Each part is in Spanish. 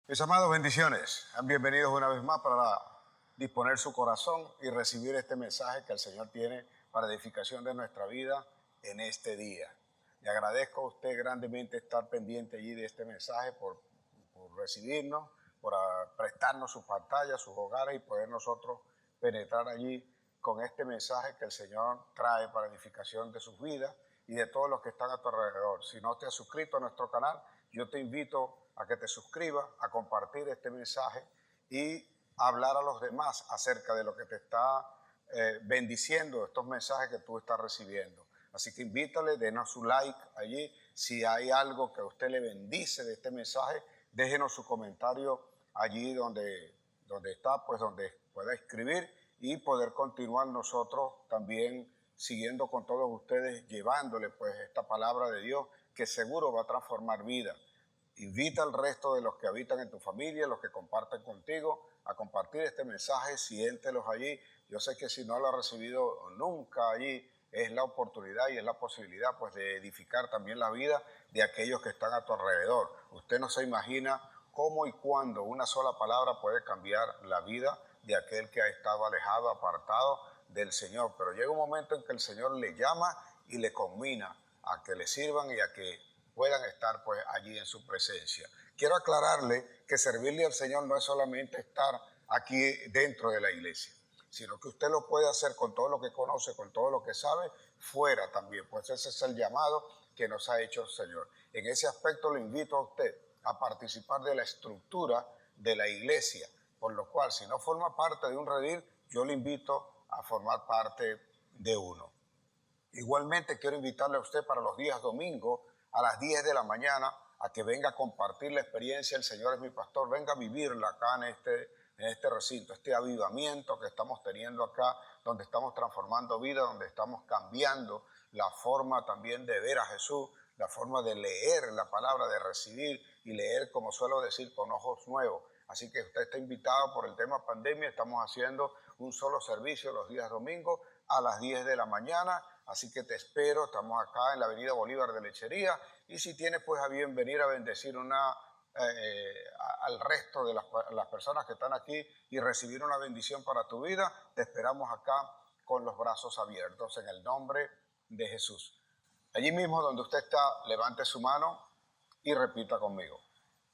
Mis amados, bendiciones. Bienvenidos una vez más para disponer su corazón y recibir este mensaje que el Señor tiene para edificación de nuestra vida en este día. Le agradezco a usted grandemente estar pendiente allí de este mensaje, por recibirnos, por prestarnos sus pantallas, sus hogares y poder nosotros penetrar allí con este mensaje que el Señor trae para edificación de sus vidas y de todos los que están a tu alrededor. Si no te has suscrito a nuestro canal, yo te invito a que te suscribas, a compartir este mensaje y hablar a los demás acerca de lo que te está bendiciendo, estos mensajes que tú estás recibiendo. Así que invítale, denos su like allí. Si hay algo que a usted le bendice de este mensaje, déjenos su comentario allí donde está, pues donde pueda escribir y poder continuar nosotros también siguiendo con todos ustedes, llevándole pues esta palabra de Dios que seguro va a transformar vidas. Invita al resto de los que habitan en tu familia, los que comparten contigo, a compartir este mensaje, siéntelos allí. Yo sé que si no lo ha recibido nunca allí, es la oportunidad y es la posibilidad pues de edificar también la vida de aquellos que están a tu alrededor. Usted no se imagina cómo y cuándo una sola palabra puede cambiar la vida de aquel que ha estado alejado, apartado del Señor. Pero llega un momento en que el Señor le llama y le conmina a que le sirvan y a que puedan estar pues allí en su presencia. Quiero aclararle que servirle al Señor no es solamente estar aquí dentro de la iglesia, sino que usted lo puede hacer con todo lo que conoce, con todo lo que sabe, fuera también, pues ese es el llamado que nos ha hecho el Señor. En ese aspecto le invito a usted a participar de la estructura de la iglesia, por lo cual si no forma parte de un redil, yo le invito a formar parte de uno. Igualmente quiero invitarle a usted para los días domingos a las 10 de la mañana a que venga a compartir la experiencia. El Señor es mi pastor, venga a vivirla acá en este recinto, este avivamiento que estamos teniendo acá, donde estamos transformando vida, donde estamos cambiando la forma también de ver a Jesús, la forma de leer la palabra, de recibir y leer, como suelo decir, con ojos nuevos. Así que usted está invitado por el tema pandemia. Estamos haciendo un solo servicio los días domingos a las 10 de la mañana. Así que te espero. Estamos acá en la avenida Bolívar de Lechería. Y si tienes pues a bien venir a bendecir al resto de las personas que están aquí y recibir una bendición para tu vida, te esperamos acá con los brazos abiertos en el nombre de Jesús. Allí mismo donde usted está, levante su mano y repita conmigo.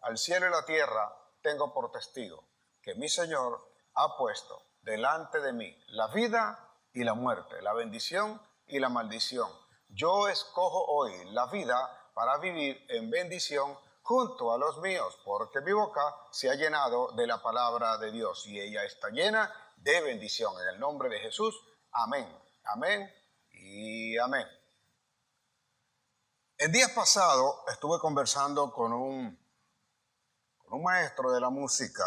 Al cielo y la tierra tengo por testigo que mi Señor ha puesto delante de mí la vida y la muerte, la bendición y la maldición. Yo escojo hoy la vida para vivir en bendición junto a los míos, porque mi boca se ha llenado de la palabra de Dios y ella está llena de bendición. En el nombre de Jesús, amén, amén y amén. El día pasado estuve conversando con un maestro de la música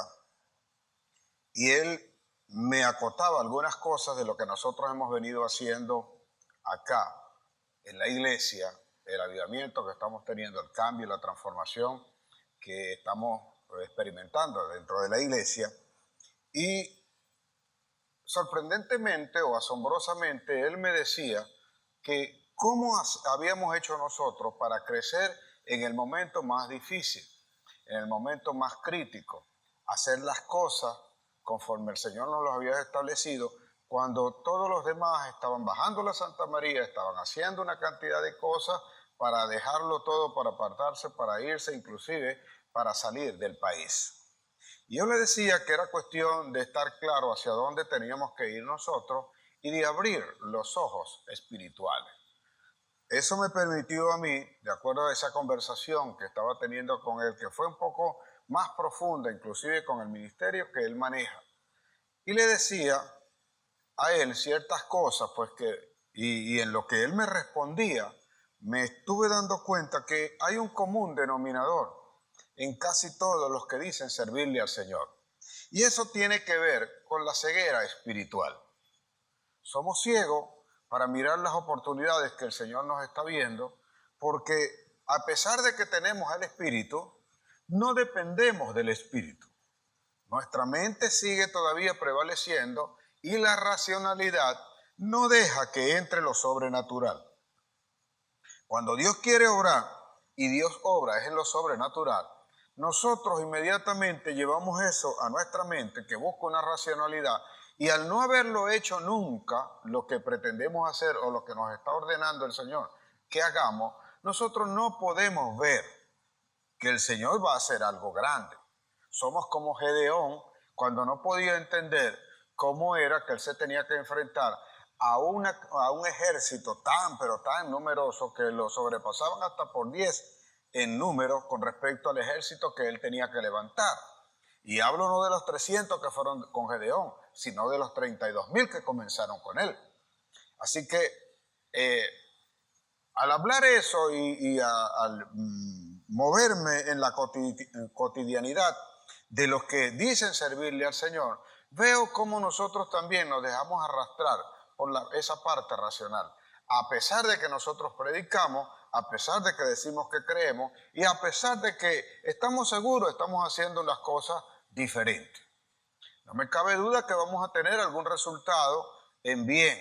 y él me acotaba algunas cosas de lo que nosotros hemos venido haciendo acá en la iglesia, el avivamiento que estamos teniendo, el cambio y la transformación que estamos experimentando dentro de la iglesia. Y sorprendentemente o asombrosamente él me decía que cómo habíamos hecho nosotros para crecer en el momento más difícil, en el momento más crítico, hacer las cosas conforme el Señor nos los había establecido, cuando todos los demás estaban bajando la Santa María, estaban haciendo una cantidad de cosas para dejarlo todo, para apartarse, para irse, inclusive para salir del país. Y yo le decía que era cuestión de estar claro hacia dónde teníamos que ir nosotros y de abrir los ojos espirituales. Eso me permitió a mí, de acuerdo a esa conversación que estaba teniendo con él, que fue un poco más profunda, inclusive con el ministerio que él maneja. Y le decía a él ciertas cosas, pues y en lo que él me respondía, me estuve dando cuenta que hay un común denominador en casi todos los que dicen servirle al Señor. Y eso tiene que ver con la ceguera espiritual. Somos ciegos para mirar las oportunidades que el Señor nos está viendo, porque a pesar de que tenemos el Espíritu, no dependemos del Espíritu. Nuestra mente sigue todavía prevaleciendo y la racionalidad no deja que entre lo sobrenatural. Cuando Dios quiere obrar y Dios obra es en lo sobrenatural, nosotros inmediatamente llevamos eso a nuestra mente, que busca una racionalidad, y al no haberlo hecho nunca, lo que pretendemos hacer o lo que nos está ordenando el Señor que hagamos, nosotros no podemos ver que el Señor va a hacer algo grande. Somos como Gedeón cuando no podía entender cómo era que él se tenía que enfrentar a un ejército pero tan numeroso que lo sobrepasaban hasta por 10 en número con respecto al ejército que él tenía que levantar. Y hablo no de los 300 que fueron con Gedeón, sino de los 32,000 que comenzaron con él. Así que al hablar eso y al moverme en la cotidianidad de los que dicen servirle al Señor, veo cómo nosotros también nos dejamos arrastrar por esa parte racional. A pesar de que nosotros predicamos, a pesar de que decimos que creemos y a pesar de que estamos seguros, estamos haciendo las cosas diferentes. No me cabe duda que vamos a tener algún resultado en bien,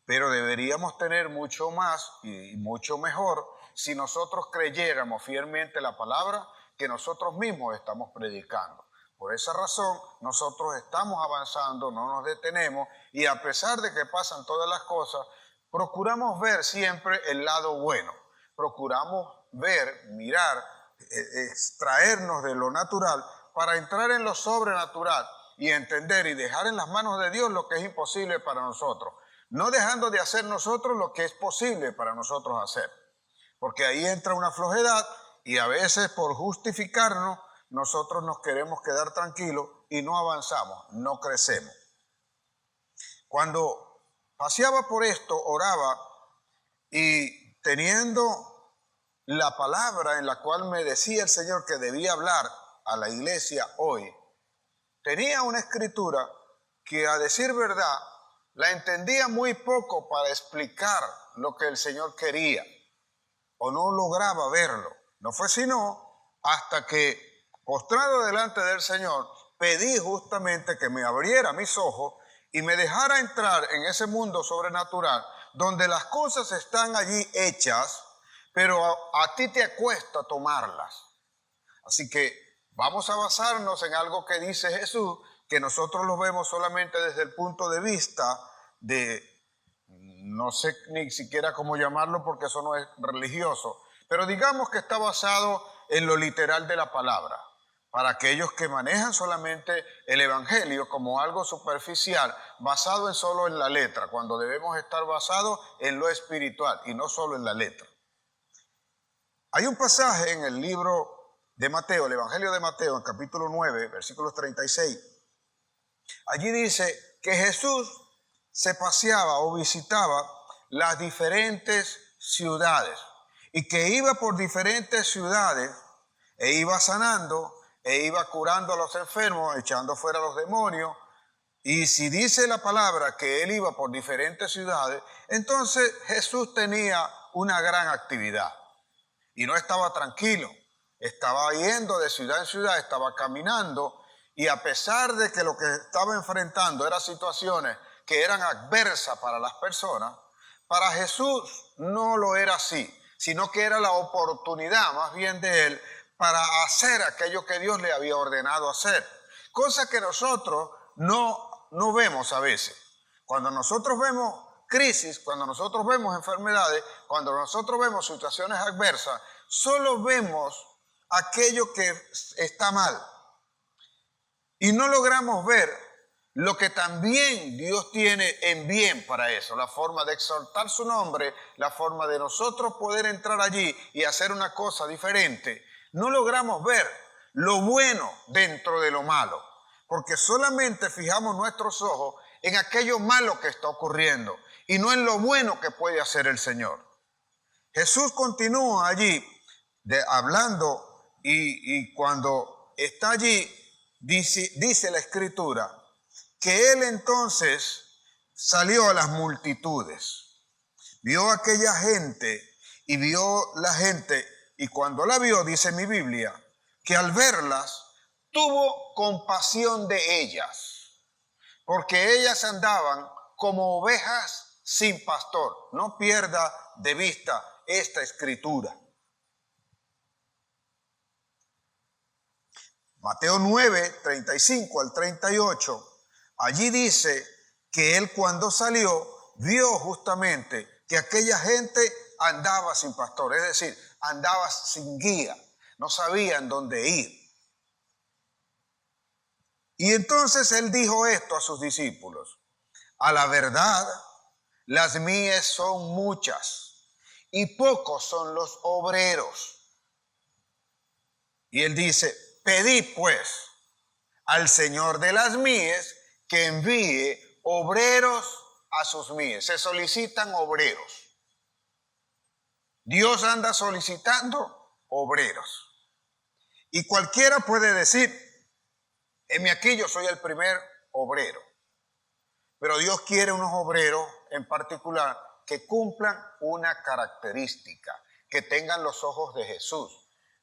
pero deberíamos tener mucho más y mucho mejor si nosotros creyéramos fielmente la palabra que nosotros mismos estamos predicando. Por esa razón, nosotros estamos avanzando, no nos detenemos, y a pesar de que pasan todas las cosas, procuramos ver siempre el lado bueno. Procuramos ver, mirar, extraernos de lo natural para entrar en lo sobrenatural y entender y dejar en las manos de Dios lo que es imposible para nosotros. No dejando de hacer nosotros lo que es posible para nosotros hacer. Porque ahí entra una flojedad y a veces por justificarnos nosotros nos queremos quedar tranquilos y no avanzamos, no crecemos. Cuando paseaba por esto, oraba y teniendo la palabra en la cual me decía el Señor que debía hablar a la iglesia hoy, tenía una escritura que, a decir verdad, la entendía muy poco para explicar lo que el Señor quería, o no lograba verlo. No fue sino hasta que, postrado delante del Señor, pedí justamente que me abriera mis ojos y me dejara entrar en ese mundo sobrenatural donde las cosas están allí hechas, pero a ti te cuesta tomarlas. Así que vamos a basarnos en algo que dice Jesús, que nosotros lo vemos solamente desde el punto de vista de, no sé ni siquiera cómo llamarlo porque eso no es religioso, pero digamos que está basado en lo literal de la palabra. Para aquellos que manejan solamente el Evangelio como algo superficial, basado solo en la letra, cuando debemos estar basados en lo espiritual y no solo en la letra. Hay un pasaje en el libro de Mateo, el Evangelio de Mateo, en capítulo 9, versículos 36. Allí dice que Jesús se paseaba o visitaba las diferentes ciudades y que iba por diferentes ciudades e iba sanando e iba curando a los enfermos, echando fuera a los demonios. Y si dice la palabra que él iba por diferentes ciudades, entonces Jesús tenía una gran actividad y no estaba tranquilo. Estaba yendo de ciudad en ciudad, estaba caminando, y a pesar de que lo que estaba enfrentando eran situaciones que eran adversas para las personas, para Jesús no lo era así, sino que era la oportunidad más bien de él para hacer aquello que Dios le había ordenado hacer. Cosa que nosotros no vemos a veces. Cuando nosotros vemos crisis, cuando nosotros vemos enfermedades, cuando nosotros vemos situaciones adversas, solo vemos aquello que está mal. Y no logramos ver lo que también Dios tiene en bien para eso, la forma de exaltar su nombre, la forma de nosotros poder entrar allí y hacer una cosa diferente. No logramos ver lo bueno dentro de lo malo, porque solamente fijamos nuestros ojos en aquello malo que está ocurriendo y no en lo bueno que puede hacer el Señor. Jesús continúa allí hablando y cuando está allí, dice la Escritura, que él entonces salió a las multitudes, vio a aquella gente y vio la gente, y cuando la vio, dice mi Biblia, que al verlas tuvo compasión de ellas, porque ellas andaban como ovejas sin pastor. No pierda de vista esta escritura. Mateo 9, 35 al 38, allí dice que él cuando salió vio justamente que aquella gente andaba sin pastor, es decir, andaba sin guía, no sabían dónde ir. Y entonces él dijo esto a sus discípulos: a la verdad, las mies son muchas y pocos son los obreros. Y él dice: pedid pues al Señor de las mies que envíe obreros a sus mies. Se solicitan obreros. Dios anda solicitando obreros. Y cualquiera puede decir: heme aquí, yo soy el primer obrero. Pero Dios quiere unos obreros en particular que cumplan una característica, que tengan los ojos de Jesús,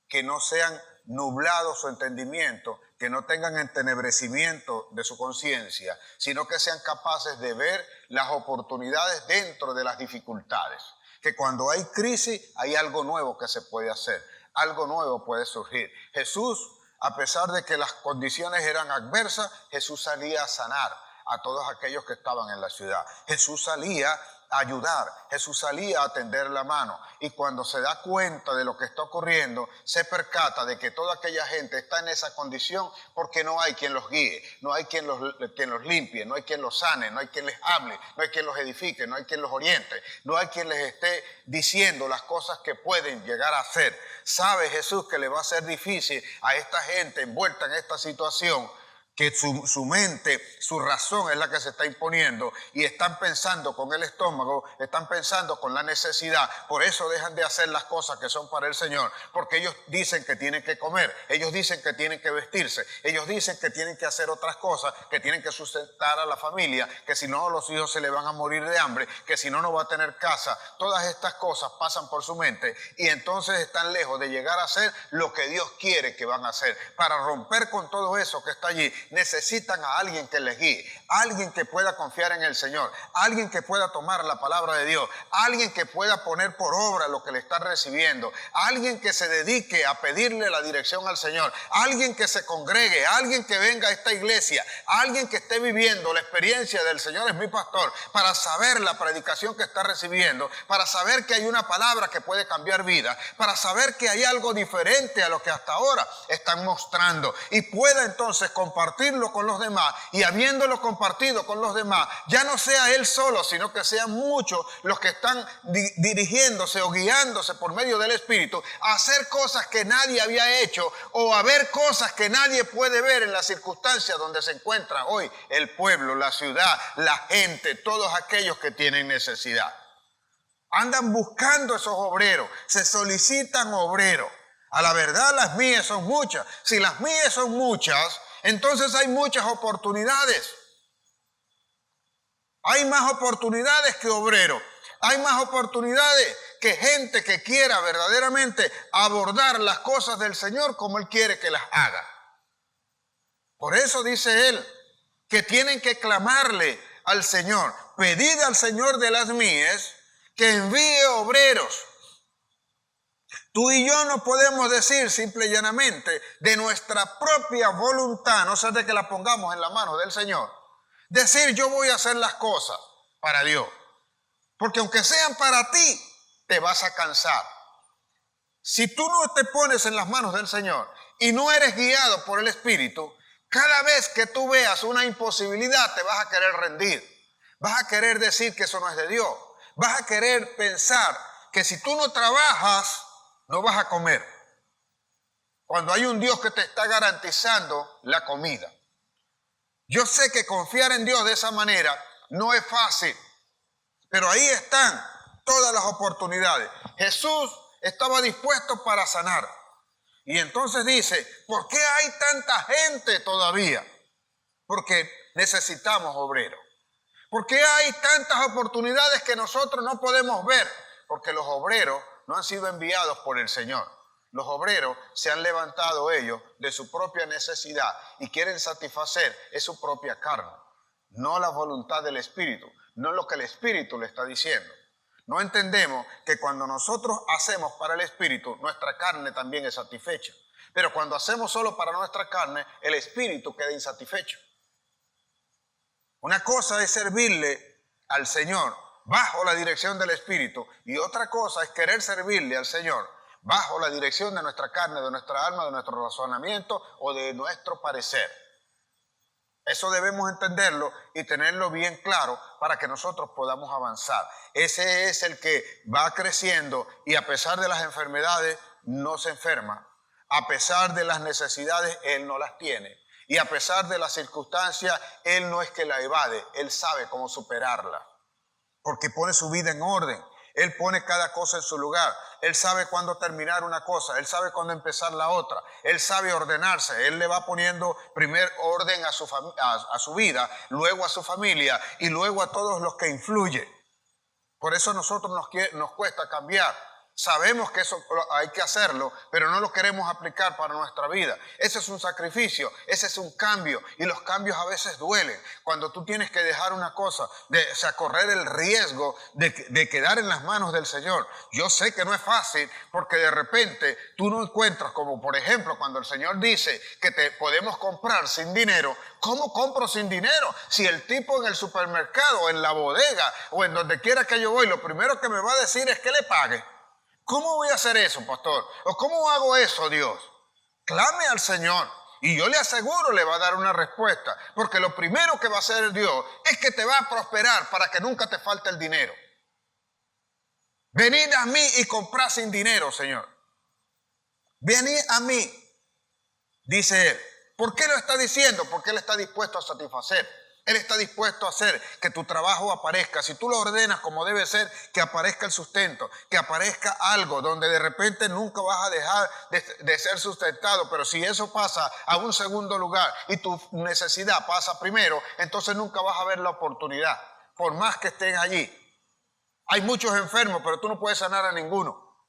que no sean nublados su entendimiento, que no tengan entenebrecimiento de su conciencia, sino que sean capaces de ver las oportunidades dentro de las dificultades. Que cuando hay crisis hay algo nuevo que se puede hacer, algo nuevo puede surgir. Jesús, a pesar de que las condiciones eran adversas, Jesús salía a sanar a todos aquellos que estaban en la ciudad. Jesús salía a ayudar, Jesús salía a tender la mano, y cuando se da cuenta de lo que está ocurriendo, se percata de que toda aquella gente está en esa condición porque no hay quien los guíe, no hay quien los limpie, no hay quien los sane, no hay quien les hable, no hay quien los edifique, no hay quien los oriente, no hay quien les esté diciendo las cosas que pueden llegar a hacer. Sabe Jesús que le va a ser difícil a esta gente envuelta en esta situación, que su mente, su razón es la que se está imponiendo, y están pensando con el estómago, están pensando con la necesidad. Por eso dejan de hacer las cosas que son para el Señor, porque ellos dicen que tienen que comer, ellos dicen que tienen que vestirse, ellos dicen que tienen que hacer otras cosas, que tienen que sustentar a la familia, que si no los hijos se le van a morir de hambre, que si no, no va a tener casa. Todas estas cosas pasan por su mente, y entonces están lejos de llegar a hacer lo que Dios quiere que van a hacer. Para romper con todo eso que está allí, necesitan a alguien que les guíe, alguien que pueda confiar en el Señor, alguien que pueda tomar la palabra de Dios, alguien que pueda poner por obra lo que le está recibiendo, alguien que se dedique a pedirle la dirección al Señor, alguien que se congregue, alguien que venga a esta iglesia, alguien que esté viviendo la experiencia del Señor es mi pastor, para saber la predicación que está recibiendo, para saber que hay una palabra que puede cambiar vida, para saber que hay algo diferente a lo que hasta ahora están mostrando, y pueda entonces compartirlo con los demás, y habiéndolo compartido con los demás, ya no sea él solo, sino que sean muchos los que están dirigiéndose o guiándose por medio del Espíritu a hacer cosas que nadie había hecho, o a ver cosas que nadie puede ver en las circunstancias donde se encuentra hoy el pueblo, la ciudad, la gente, todos aquellos que tienen necesidad. Andan buscando esos obreros, se solicitan obreros. A la verdad, las mías son muchas. Si las mías son muchas, entonces hay muchas oportunidades. Hay más oportunidades que obreros. Hay más oportunidades que gente que quiera verdaderamente abordar las cosas del Señor como Él quiere que las haga. Por eso dice Él que tienen que clamarle al Señor. Pedid al Señor de las mies que envíe obreros. Tú y yo no podemos decir simple y llanamente de nuestra propia voluntad, no ser de que la pongamos en la mano del Señor, decir yo voy a hacer las cosas para Dios. Porque aunque sean para ti, te vas a cansar. Si tú no te pones en las manos del Señor y no eres guiado por el Espíritu, cada vez que tú veas una imposibilidad te vas a querer rendir. Vas a querer decir que eso no es de Dios. Vas a querer pensar que si tú no trabajas, no vas a comer, cuando hay un Dios que te está garantizando la comida. Yo sé que confiar en Dios de esa manera no es fácil, pero ahí están todas las oportunidades. Jesús estaba dispuesto para sanar. Y entonces dice, ¿por qué hay tanta gente todavía? Porque necesitamos obreros. ¿Por qué hay tantas oportunidades que nosotros no podemos ver? Porque los obreros no han sido enviados por el Señor. Los obreros se han levantado ellos de su propia necesidad y quieren satisfacer su propia carne, no la voluntad del Espíritu, no lo que el Espíritu le está diciendo. No entendemos que cuando nosotros hacemos para el Espíritu, nuestra carne también es satisfecha. Pero cuando hacemos solo para nuestra carne, el espíritu queda insatisfecho. Una cosa es servirle al Señor bajo la dirección del espíritu, y otra cosa es querer servirle al Señor bajo la dirección de nuestra carne, de nuestra alma, de nuestro razonamiento o de nuestro parecer. Eso debemos entenderlo y tenerlo bien claro para que nosotros podamos avanzar. Ese es el que va creciendo y a pesar de las enfermedades no se enferma. A pesar de las necesidades, Él no las tiene. Y a pesar de las circunstancias, Él no es que la evade, Él sabe cómo superarla. Porque pone su vida en orden. Él pone cada cosa en su lugar. Él sabe cuándo terminar una cosa. Él sabe cuándo empezar la otra. Él sabe ordenarse. Él le va poniendo primer orden a su vida, luego a su familia y luego a todos los que influyen. Por eso a nosotros nos cuesta cambiar. Sabemos que eso hay que hacerlo, pero no lo queremos aplicar para nuestra vida. Ese es un sacrificio, ese es un cambio, y los cambios a veces duelen. Cuando tú tienes que dejar una cosa, correr el riesgo de quedar en las manos del Señor. Yo sé que no es fácil, porque de repente tú no encuentras, como por ejemplo cuando el Señor dice que te podemos comprar sin dinero. ¿Cómo compro sin dinero? Si el tipo en el supermercado, en la bodega o en donde quiera que yo voy, lo primero que me va a decir es que le pague. ¿Cómo voy a hacer eso, pastor? ¿O cómo hago eso, Dios? Clame al Señor y yo le aseguro le va a dar una respuesta. Porque lo primero que va a hacer Dios es que te va a prosperar para que nunca te falte el dinero. Venid a mí y comprad sin dinero, Señor. Venid a mí, dice Él. ¿Por qué lo está diciendo? Porque Él está dispuesto a satisfacer. Él está dispuesto a hacer que tu trabajo aparezca. Si tú lo ordenas como debe ser, que aparezca el sustento, que aparezca algo donde de repente nunca vas a dejar de ser sustentado. Pero si eso pasa a un segundo lugar y tu necesidad pasa primero, entonces nunca vas a ver la oportunidad, por más que estén allí. Hay muchos enfermos, pero tú no puedes sanar a ninguno.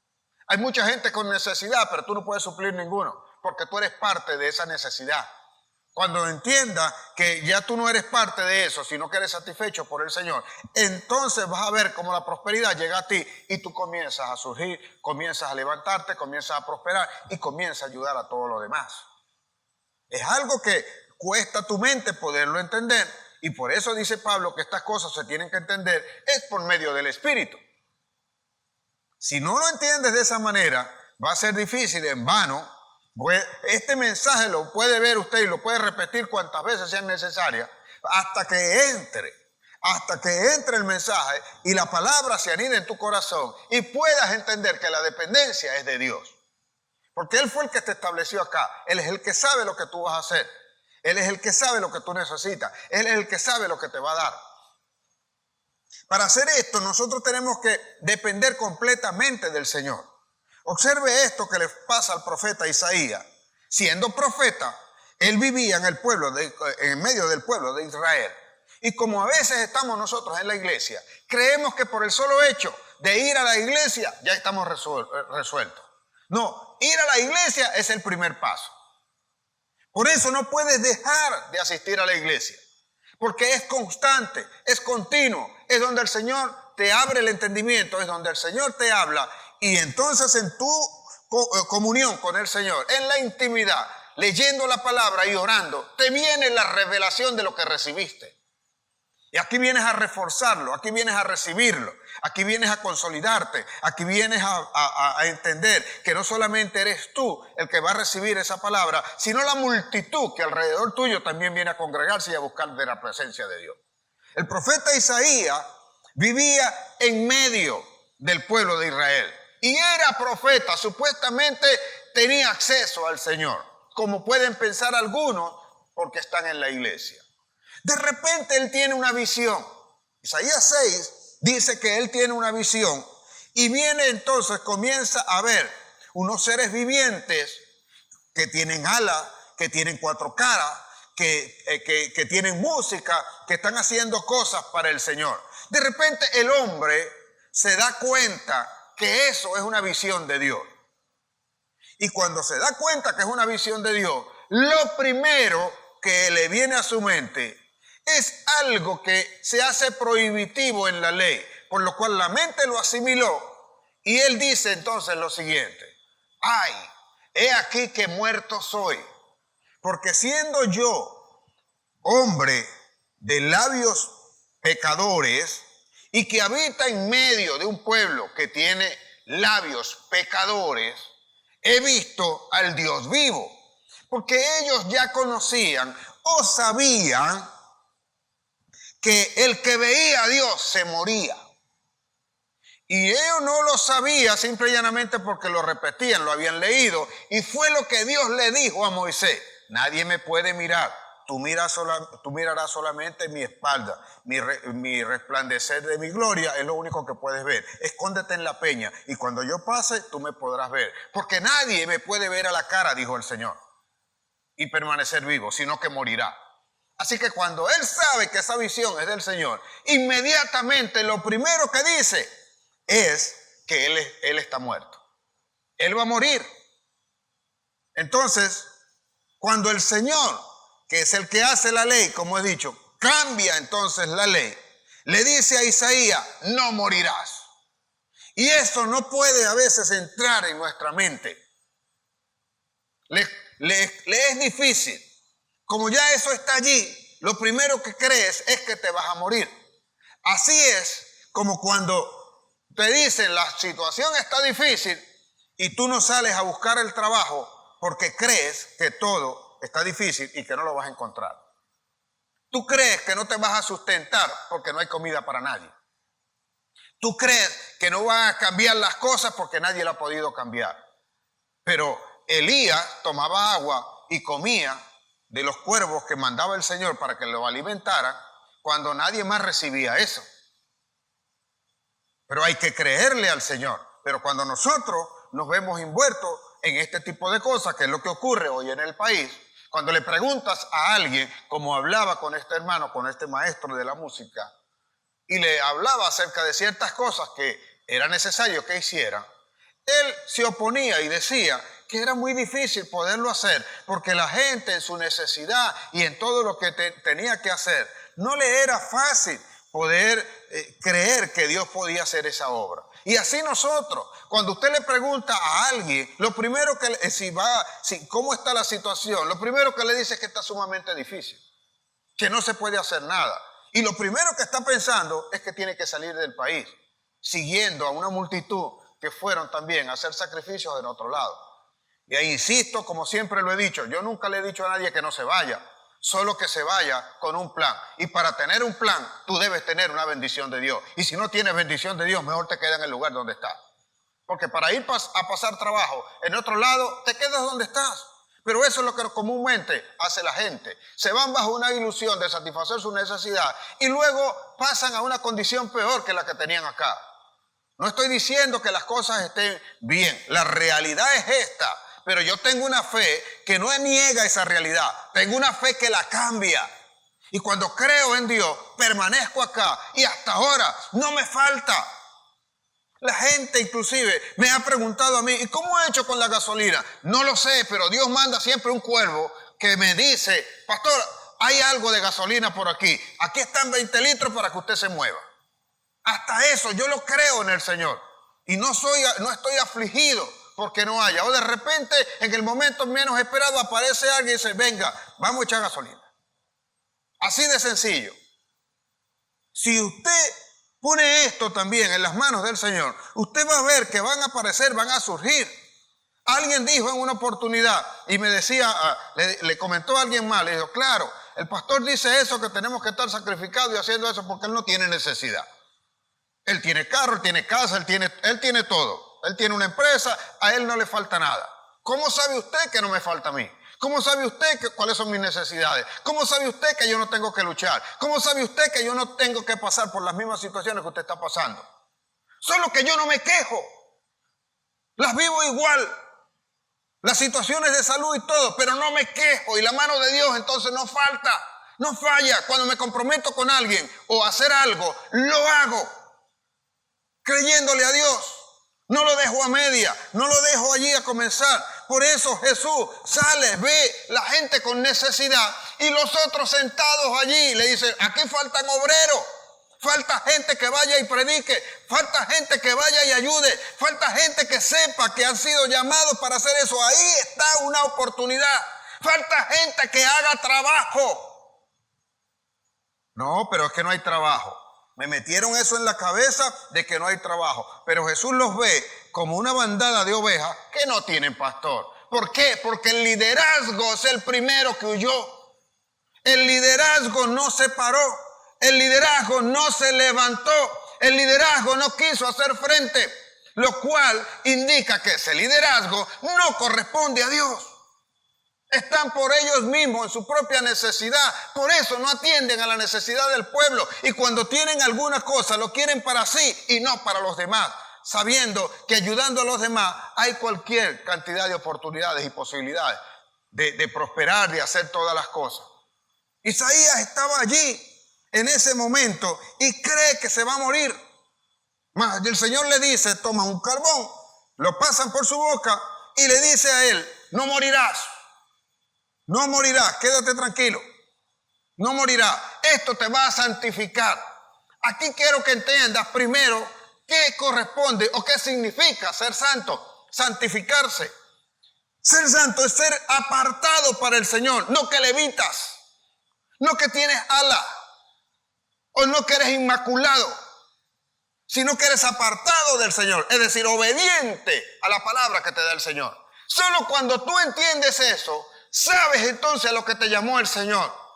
Hay mucha gente con necesidad, pero tú no puedes suplir ninguno, porque tú eres parte de esa necesidad. Cuando entiendas que ya tú no eres parte de eso, sino que eres satisfecho por el Señor, entonces vas a ver cómo la prosperidad llega a ti y tú comienzas a surgir, comienzas a levantarte, comienzas a prosperar y comienzas a ayudar a todo lo demás. Es algo que cuesta a tu mente poderlo entender, y por eso dice Pablo que estas cosas se tienen que entender es por medio del Espíritu. Si no lo entiendes de esa manera, va a ser difícil, en vano. Este mensaje lo puede ver usted y lo puede repetir cuantas veces sean necesarias hasta que entre el mensaje y la palabra se anide en tu corazón y puedas entender que la dependencia es de Dios. Porque Él fue el que te estableció acá. Él es el que sabe lo que tú vas a hacer. Él es el que sabe lo que tú necesitas. Él es el que sabe lo que te va a dar. Para hacer esto, nosotros tenemos que depender completamente del Señor. Observe esto que le pasa al profeta Isaías. Siendo profeta, él vivía en medio del pueblo de Israel. Y como a veces estamos nosotros en la iglesia, creemos que por el solo hecho de ir a la iglesia ya estamos resueltos. No, ir a la iglesia es el primer paso. Por eso no puedes dejar de asistir a la iglesia, porque es constante, es continuo, es donde el Señor te abre el entendimiento, es donde el Señor te habla. Y entonces en tu comunión con el Señor, en la intimidad, leyendo la palabra y orando, te viene la revelación de lo que recibiste. Y aquí vienes a reforzarlo, aquí vienes a recibirlo, aquí vienes a consolidarte, aquí vienes a entender que no solamente eres tú el que va a recibir esa palabra, sino la multitud que alrededor tuyo también viene a congregarse y a buscar de la presencia de Dios. El profeta Isaías vivía en medio del pueblo de Israel. Y era profeta, supuestamente tenía acceso al Señor, como pueden pensar algunos porque están en la iglesia. De repente él tiene una visión. Isaías 6 dice que él tiene una visión y viene entonces, comienza a ver unos seres vivientes que tienen alas, que tienen cuatro caras, que tienen música, que están haciendo cosas para el Señor. De repente el hombre se da cuenta que eso es una visión de Dios. Y cuando se da cuenta que es una visión de Dios, lo primero que le viene a su mente es algo que se hace prohibitivo en la ley, por lo cual la mente lo asimiló y él dice entonces lo siguiente: ay, he aquí que muerto soy, porque siendo yo hombre de labios pecadores y que habita en medio de un pueblo que tiene labios pecadores, he visto al Dios vivo. Porque ellos ya conocían o sabían que el que veía a Dios se moría. Y ellos no lo sabían simple y llanamente porque lo repetían, lo habían leído. Y fue lo que Dios le dijo a Moisés: nadie me puede mirar. Tú mirarás solamente mi espalda, mi resplandecer de mi gloria es lo único que puedes ver. Escóndete en la peña y cuando yo pase tú me podrás ver. Porque nadie me puede ver a la cara, dijo el Señor, y permanecer vivo, sino que morirá. Así que cuando él sabe que esa visión es del Señor, inmediatamente lo primero que dice es que él está muerto. Él va a morir. Entonces, cuando el Señor, que es el que hace la ley, como he dicho, cambia entonces la ley, le dice a Isaías: no morirás. Y eso no puede a veces entrar en nuestra mente. Le es difícil. Como ya eso está allí, lo primero que crees es que te vas a morir. Así es como cuando te dicen la situación está difícil y tú no sales a buscar el trabajo porque crees que todo está difícil y que no lo vas a encontrar. Tú crees que no te vas a sustentar porque no hay comida para nadie. Tú crees que no van a cambiar las cosas porque nadie la ha podido cambiar. Pero Elías tomaba agua y comía de los cuervos que mandaba el Señor para que lo alimentaran cuando nadie más recibía eso. Pero hay que creerle al Señor. Pero cuando nosotros nos vemos envueltos en este tipo de cosas, que es lo que ocurre hoy en el país, cuando le preguntas a alguien, como hablaba con este hermano, con este maestro de la música, y le hablaba acerca de ciertas cosas que era necesario que hiciera, él se oponía y decía que era muy difícil poderlo hacer porque la gente en su necesidad y en todo lo que tenía que hacer, no le era fácil poder creer que Dios podía hacer esa obra. Y así nosotros, cuando usted le pregunta a alguien, lo primero que cómo está la situación, lo primero que le dice es que está sumamente difícil, que no se puede hacer nada. Y lo primero que está pensando es que tiene que salir del país, siguiendo a una multitud que fueron también a hacer sacrificios en otro lado. Y ahí insisto, como siempre lo he dicho, yo nunca le he dicho a nadie que no se vaya, solo que se vaya con un plan. Y para tener un plan, tú debes tener una bendición de Dios. Y si no tienes bendición de Dios, mejor te quedas en el lugar donde estás. Porque para ir a pasar trabajo en otro lado, te quedas donde estás. Pero eso es lo que comúnmente hace la gente. Se van bajo una ilusión de satisfacer su necesidad y luego pasan a una condición peor que la que tenían acá. No estoy diciendo que las cosas estén bien. La realidad es esta. Pero yo tengo una fe que no niega esa realidad. Tengo una fe que la cambia. Y cuando creo en Dios, permanezco acá. Y hasta ahora no me falta. La gente inclusive me ha preguntado a mí: ¿y cómo he hecho con la gasolina? No lo sé, pero Dios manda siempre un cuervo que me dice: pastor, hay algo de gasolina por aquí. Aquí están 20 litros para que usted se mueva. Hasta eso yo lo creo en el Señor. Y no estoy afligido porque no haya. O de repente, en el momento menos esperado, aparece alguien y dice: venga, vamos a echar gasolina. Así de sencillo. Si usted pone esto también en las manos del Señor, usted va a ver que van a aparecer, van a surgir. Alguien dijo en una oportunidad y me decía, le comentó a alguien más, le dijo: claro, el pastor dice eso, que tenemos que estar sacrificados y haciendo eso porque él no tiene necesidad. Él tiene carro, él tiene casa, él tiene todo. Él tiene una empresa, a él no le falta nada. ¿Cómo sabe usted que no me falta a mí? ¿Cómo sabe usted cuáles son mis necesidades? ¿Cómo sabe usted que yo no tengo que luchar? ¿Cómo sabe usted que yo no tengo que pasar por las mismas situaciones que usted está pasando? Solo que yo no me quejo. Las vivo igual. Las situaciones de salud y todo, pero no me quejo. Y la mano de Dios entonces no falta, no falla. Cuando me comprometo con alguien o a hacer algo, lo hago creyéndole a Dios. No lo dejo a media, no lo dejo allí a comenzar. Por eso Jesús sale, ve la gente con necesidad y los otros sentados allí le dicen: aquí faltan obreros, Falta gente que vaya y predique. Falta gente que vaya y ayude. Falta gente que sepa que han sido llamados para hacer eso. Ahí está una oportunidad. Falta gente que haga trabajo. No, pero es que no hay trabajo. Me metieron eso en la cabeza de que no hay trabajo. Pero Jesús los ve como una bandada de ovejas que no tienen pastor. ¿Por qué? Porque el liderazgo es el primero que huyó. El liderazgo no se paró. El liderazgo no se levantó. El liderazgo no quiso hacer frente. Lo cual indica que ese liderazgo no corresponde a Dios. Están por ellos mismos en su propia necesidad. Por eso no atienden a la necesidad del pueblo. Y cuando tienen alguna cosa, lo quieren para sí y no para los demás. Sabiendo que ayudando a los demás hay cualquier cantidad de oportunidades y posibilidades de prosperar, de hacer todas las cosas. Isaías estaba allí en ese momento y cree que se va a morir. Mas el Señor le dice, toma un carbón, lo pasan por su boca y le dice a él, no morirás. No morirás, quédate tranquilo. No morirás. Esto te va a santificar. Aquí quiero que entiendas primero qué corresponde o qué significa ser santo, santificarse. Ser santo es ser apartado para el Señor, no que levitas, no que tienes alas, o no que eres inmaculado, sino que eres apartado del Señor, es decir, obediente a la palabra que te da el Señor. Solo cuando tú entiendes eso, sabes entonces a lo que te llamó el Señor.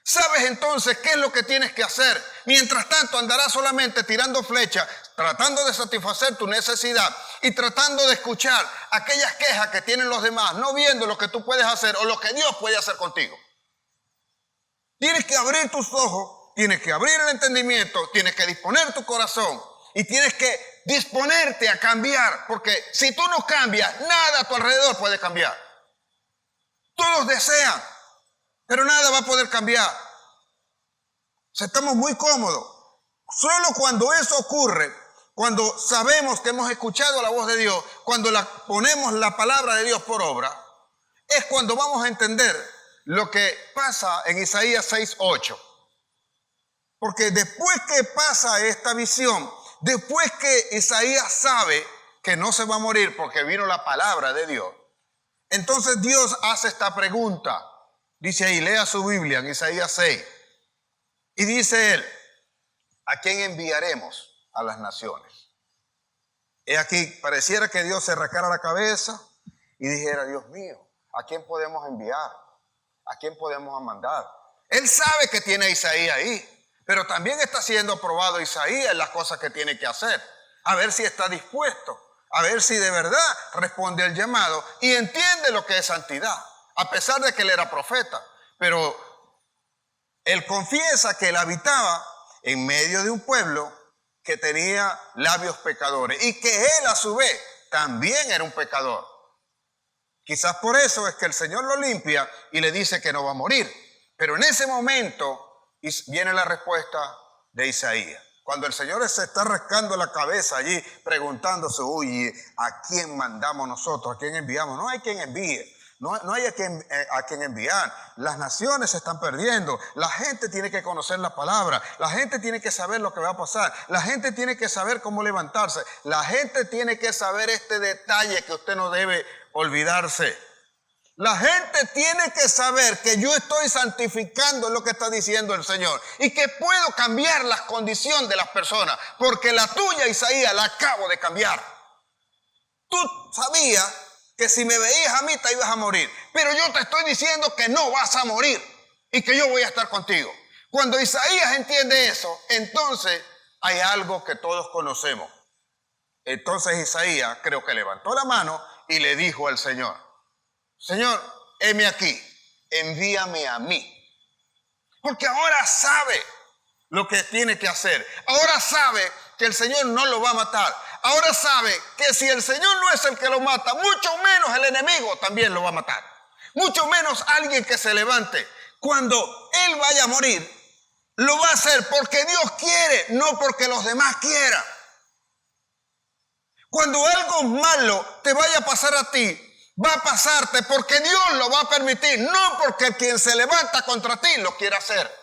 Sabes entonces qué es lo que tienes que hacer. Mientras tanto andarás solamente tirando flechas, tratando de satisfacer tu necesidad y tratando de escuchar aquellas quejas que tienen los demás, no viendo lo que tú puedes hacer o lo que Dios puede hacer contigo. Tienes que abrir tus ojos, tienes que abrir el entendimiento, tienes que disponer tu corazón y tienes que disponerte a cambiar, porque si tú no cambias, nada a tu alrededor puede cambiar. Todos desean, pero nada va a poder cambiar. O sea, estamos muy cómodos. Solo cuando eso ocurre, cuando sabemos que hemos escuchado la voz de Dios, cuando ponemos la palabra de Dios por obra, es cuando vamos a entender lo que pasa en Isaías 6:8. Porque después que pasa esta visión, después que Isaías sabe que no se va a morir porque vino la palabra de Dios, entonces Dios hace esta pregunta. Dice ahí, lea su Biblia en Isaías 6. Y dice él, ¿a quién enviaremos a las naciones? He aquí, pareciera que Dios se rascara la cabeza y dijera, Dios mío, ¿a quién podemos enviar? ¿A quién podemos mandar? Él sabe que tiene a Isaías ahí, pero también está siendo probado Isaías en las cosas que tiene que hacer. A ver si está dispuesto, a ver si de verdad responde al llamado y entiende lo que es santidad, a pesar de que él era profeta. Pero él confiesa que él habitaba en medio de un pueblo que tenía labios pecadores y que él a su vez también era un pecador. Quizás por eso es que el Señor lo limpia y le dice que no va a morir. Pero en ese momento viene la respuesta de Isaías. Cuando el Señor se está rascando la cabeza allí preguntándose, uy, ¿a quién mandamos nosotros? ¿A quién enviamos? No hay quien envíe. No hay a quien enviar. Las naciones se están perdiendo. La gente tiene que conocer la palabra. La gente tiene que saber lo que va a pasar. La gente tiene que saber cómo levantarse. La gente tiene que saber este detalle que usted no debe olvidarse. La gente tiene que saber que yo estoy santificando lo que está diciendo el Señor y que puedo cambiar las condiciones de las personas, porque la tuya, Isaías, la acabo de cambiar. Tú sabías que si me veías a mí te ibas a morir, pero yo te estoy diciendo que no vas a morir y que yo voy a estar contigo. Cuando Isaías entiende eso, entonces hay algo que todos conocemos. Entonces Isaías creo que levantó la mano y le dijo al Señor, Señor, heme aquí, envíame a mí. Porque ahora sabe lo que tiene que hacer. Ahora sabe que el Señor no lo va a matar. Ahora sabe que si el Señor no es el que lo mata, mucho menos el enemigo también lo va a matar. Mucho menos alguien que se levante. Cuando Él vaya a morir, lo va a hacer porque Dios quiere, no porque los demás quieran. Cuando algo malo te vaya a pasar a ti, va a pasarte porque Dios lo va a permitir, no porque quien se levanta contra ti lo quiera hacer.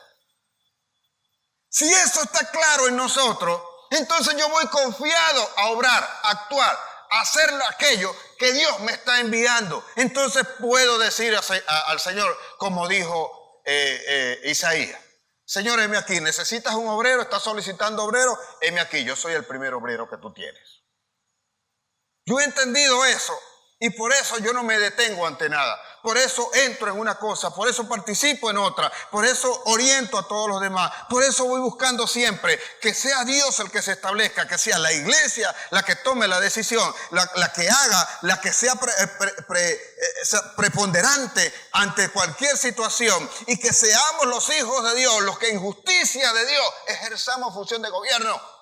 Si eso está claro en nosotros, entonces yo voy confiado a obrar, a actuar, a hacer aquello que Dios me está enviando. Entonces puedo decir al Señor, como dijo Isaías: Señor, heme aquí, necesitas un obrero, estás solicitando obrero, heme aquí, yo soy el primer obrero que tú tienes. Yo he entendido eso y por eso yo no me detengo ante nada. Por eso entro en una cosa, por eso participo en otra, por eso oriento a todos los demás, por eso voy buscando siempre que sea Dios el que se establezca, que sea la iglesia la que tome la decisión, la que haga, la que sea preponderante ante cualquier situación, y que seamos los hijos de Dios los que en justicia de Dios ejerzamos función de gobierno.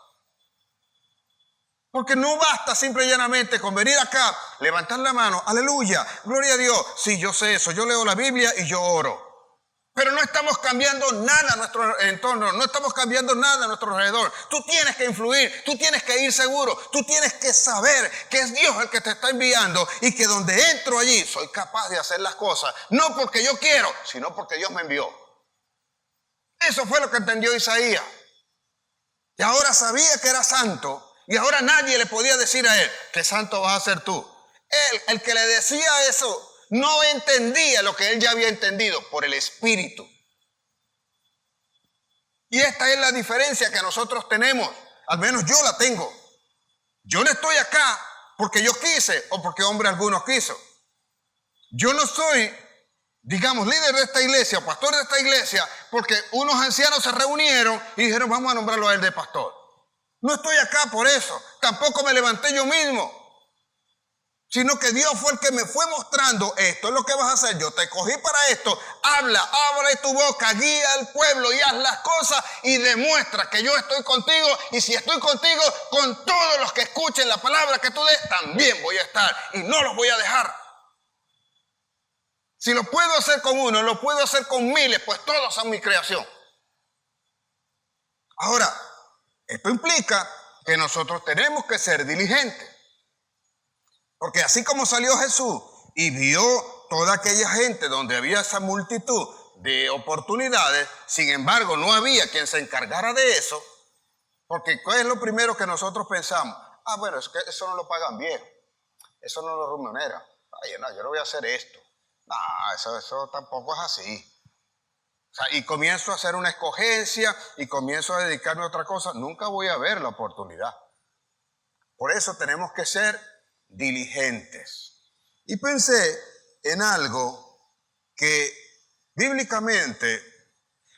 Porque no basta simple y llanamente con venir acá, levantar la mano, aleluya, gloria a Dios. Sí, yo sé eso, yo leo la Biblia y yo oro. Pero no estamos cambiando nada a nuestro entorno, no estamos cambiando nada a nuestro alrededor. Tú tienes que influir, tú tienes que ir seguro, tú tienes que saber que es Dios el que te está enviando y que donde entro allí soy capaz de hacer las cosas. No porque yo quiero, sino porque Dios me envió. Eso fue lo que entendió Isaías. Y ahora sabía que era santo. Y ahora nadie le podía decir a él: ¿qué santo vas a ser tú? Él, el que le decía eso, no entendía lo que él ya había entendido por el Espíritu. Y esta es la diferencia que nosotros tenemos. Al menos yo la tengo. Yo no estoy acá porque yo quise o porque hombre alguno quiso. Yo no soy, digamos, líder de esta iglesia o pastor de esta iglesia porque unos ancianos se reunieron y dijeron: vamos a nombrarlo a él de pastor. No estoy acá por eso, tampoco me levanté yo mismo, sino que Dios fue el que me fue mostrando: esto es lo que vas a hacer, yo te cogí para esto, habla, abre tu boca, guía al pueblo y haz las cosas y demuestra que yo estoy contigo, y si estoy contigo, con todos los que escuchen la palabra que tú des, también voy a estar y no los voy a dejar. Si lo puedo hacer con uno, lo puedo hacer con miles, pues todos son mi creación. Ahora, esto implica que nosotros tenemos que ser diligentes. Porque así como salió Jesús y vio toda aquella gente donde había esa multitud de oportunidades, sin embargo no había quien se encargara de eso, porque ¿cuál es lo primero que nosotros pensamos? Ah, bueno, es que eso no lo pagan bien, eso no lo remunera. Ay, no, yo no voy a hacer esto. No, eso tampoco es así. O sea, y comienzo a hacer una escogencia y comienzo a dedicarme a otra cosa, nunca voy a ver la oportunidad. Por eso tenemos que ser diligentes. Y pensé en algo que bíblicamente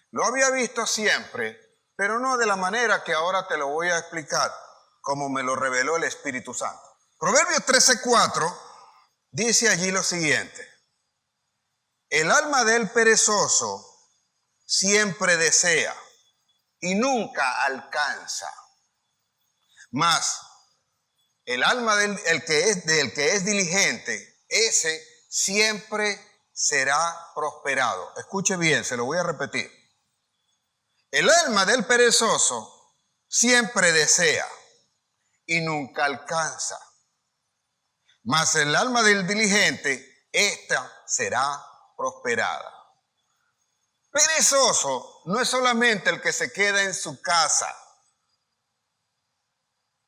lo había visto siempre, pero no de la manera que ahora te lo voy a explicar, como me lo reveló el Espíritu Santo. Proverbios 13:4 dice allí lo siguiente: el alma del perezoso siempre desea y nunca alcanza, mas el alma del que es diligente, ese siempre será prosperado. Escuche bien, se lo voy a repetir. El alma del perezoso siempre desea y nunca alcanza, mas el alma del diligente, esta será prosperada. Perezoso no es solamente el que se queda en su casa,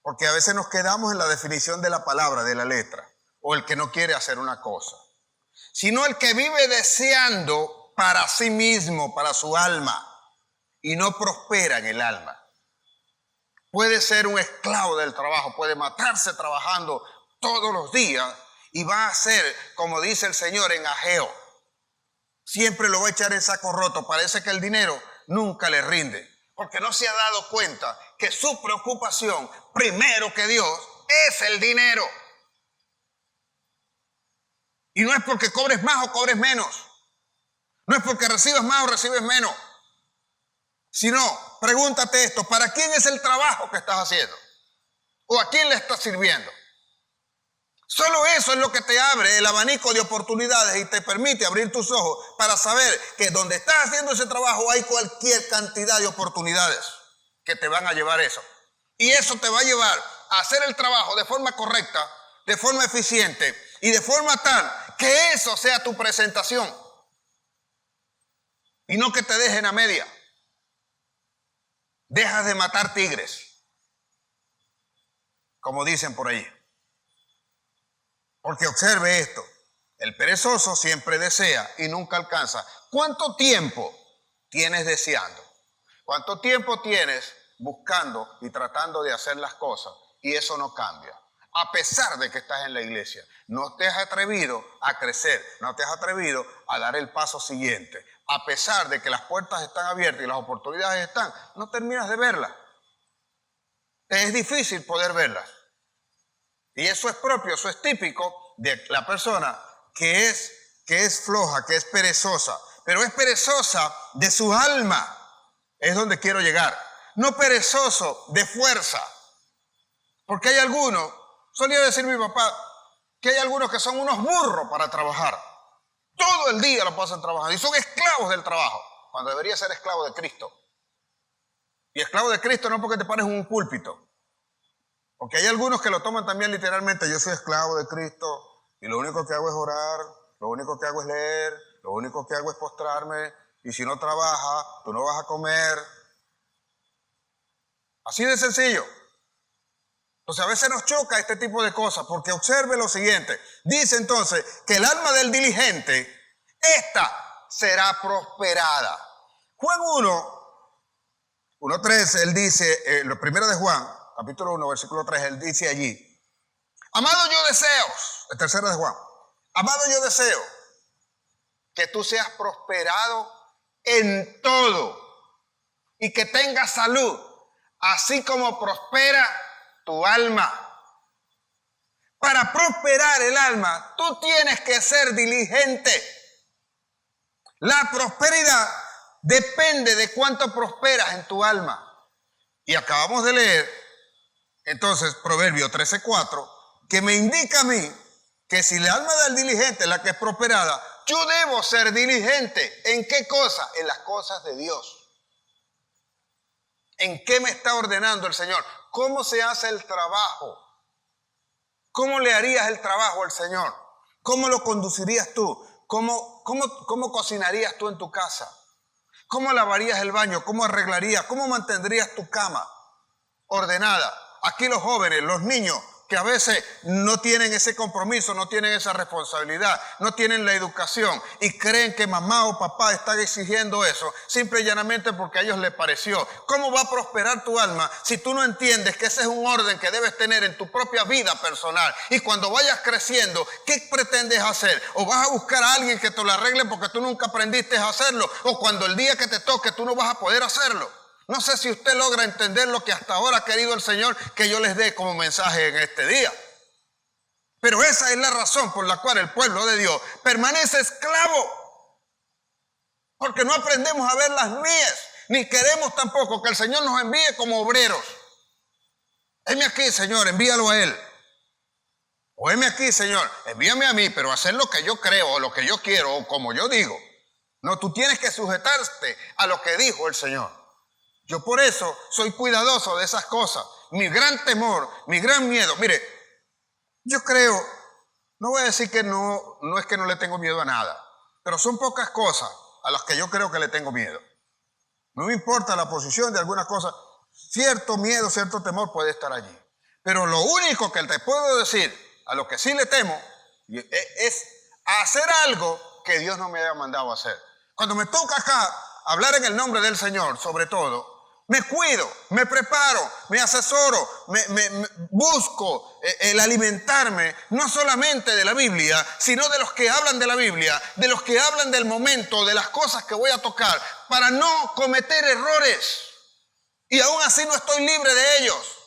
porque a veces nos quedamos en la definición de la palabra, de la letra, o el que no quiere hacer una cosa, sino el que vive deseando para sí mismo, para su alma, y no prospera en el alma. Puede ser un esclavo del trabajo, puede matarse trabajando todos los días y va a ser, como dice el Señor en Ageo, siempre lo va a echar en saco roto. Parece que el dinero nunca le rinde, porque no se ha dado cuenta que su preocupación, primero que Dios, es el dinero. Y no es porque cobres más o cobres menos, no es porque recibas más o recibes menos, sino, pregúntate esto: ¿para quién es el trabajo que estás haciendo? ¿O a quién le estás sirviendo? Solo eso es lo que te abre el abanico de oportunidades y te permite abrir tus ojos para saber que donde estás haciendo ese trabajo hay cualquier cantidad de oportunidades que te van a llevar eso. Y eso te va a llevar a hacer el trabajo de forma correcta, de forma eficiente y de forma tal que eso sea tu presentación y no que te dejen a media. Dejas de matar tigres, como dicen por ahí. Porque observe esto, el perezoso siempre desea y nunca alcanza. ¿Cuánto tiempo tienes deseando? ¿Cuánto tiempo tienes buscando y tratando de hacer las cosas? Y eso no cambia. A pesar de que estás en la iglesia, no te has atrevido a crecer, no te has atrevido a dar el paso siguiente. A pesar de que las puertas están abiertas y las oportunidades están, no terminas de verlas. Es difícil poder verlas. Y eso es propio, eso es típico de la persona que es floja, que es perezosa. Pero es perezosa de su alma. Es donde quiero llegar. No perezoso de fuerza. Porque hay algunos, solía decir mi papá, que hay algunos que son unos burros para trabajar. Todo el día lo pasan trabajando y son esclavos del trabajo, cuando debería ser esclavo de Cristo. Y esclavo de Cristo no porque te pares en un púlpito. Porque hay algunos que lo toman también literalmente. Yo soy esclavo de Cristo y lo único que hago es orar, lo único que hago es leer, lo único que hago es postrarme. Y si no trabajas, tú no vas a comer. Así de sencillo. Entonces a veces nos choca este tipo de cosas porque observe lo siguiente. Dice entonces que el alma del diligente, esta será prosperada. Juan 1:13, él dice, lo primero de Juan, capítulo 1, versículo 3, él dice allí, amado yo deseo, el tercero de Juan, amado yo deseo que tú seas prosperado en todo y que tengas salud, así como prospera tu alma. Para prosperar el alma, tú tienes que ser diligente. La prosperidad depende de cuánto prosperas en tu alma. Y acabamos de leer, entonces, Proverbio 13:4, que me indica a mí que si el alma del diligente es la que es prosperada, yo debo ser diligente. ¿En qué cosa? En las cosas de Dios. ¿En qué me está ordenando el Señor? ¿Cómo se hace el trabajo? ¿Cómo le harías el trabajo al Señor? ¿Cómo lo conducirías tú? ¿Cómo cocinarías tú en tu casa? ¿Cómo lavarías el baño? ¿Cómo arreglarías? ¿Cómo mantendrías tu cama ordenada? Aquí los jóvenes, los niños, que a veces no tienen ese compromiso, no tienen esa responsabilidad, no tienen la educación y creen que mamá o papá están exigiendo eso, simple y llanamente porque a ellos les pareció. ¿Cómo va a prosperar tu alma si tú no entiendes que ese es un orden que debes tener en tu propia vida personal? Y cuando vayas creciendo, ¿qué pretendes hacer? ¿O vas a buscar a alguien que te lo arregle porque tú nunca aprendiste a hacerlo? ¿O cuando el día que te toque tú no vas a poder hacerlo? No sé si usted logra entender lo que hasta ahora ha querido el Señor que yo les dé como mensaje en este día. Pero esa es la razón por la cual el pueblo de Dios permanece esclavo. Porque no aprendemos a ver las mías, ni queremos tampoco que el Señor nos envíe como obreros. Heme aquí, Señor, envíalo a Él. O heme aquí, Señor, envíame a mí, pero hacer lo que yo creo, o lo que yo quiero, o como yo digo. No, tú tienes que sujetarte a lo que dijo el Señor. Yo por eso soy cuidadoso de esas cosas. Mi gran temor, mi gran miedo. Mire, yo creo, no voy a decir que no es que no le tengo miedo a nada, pero son pocas cosas a las que yo creo que le tengo miedo. No me importa la posición de algunas cosas, cierto miedo, cierto temor puede estar allí. Pero lo único que te puedo decir, a lo que sí le temo, es hacer algo que Dios no me haya mandado a hacer. Cuando me toca acá hablar en el nombre del Señor, sobre todo, me cuido, me preparo, me asesoro, me busco el alimentarme, no solamente de la Biblia, sino de los que hablan de la Biblia, de los que hablan del momento, de las cosas que voy a tocar, para no cometer errores. Y aún así no estoy libre de ellos,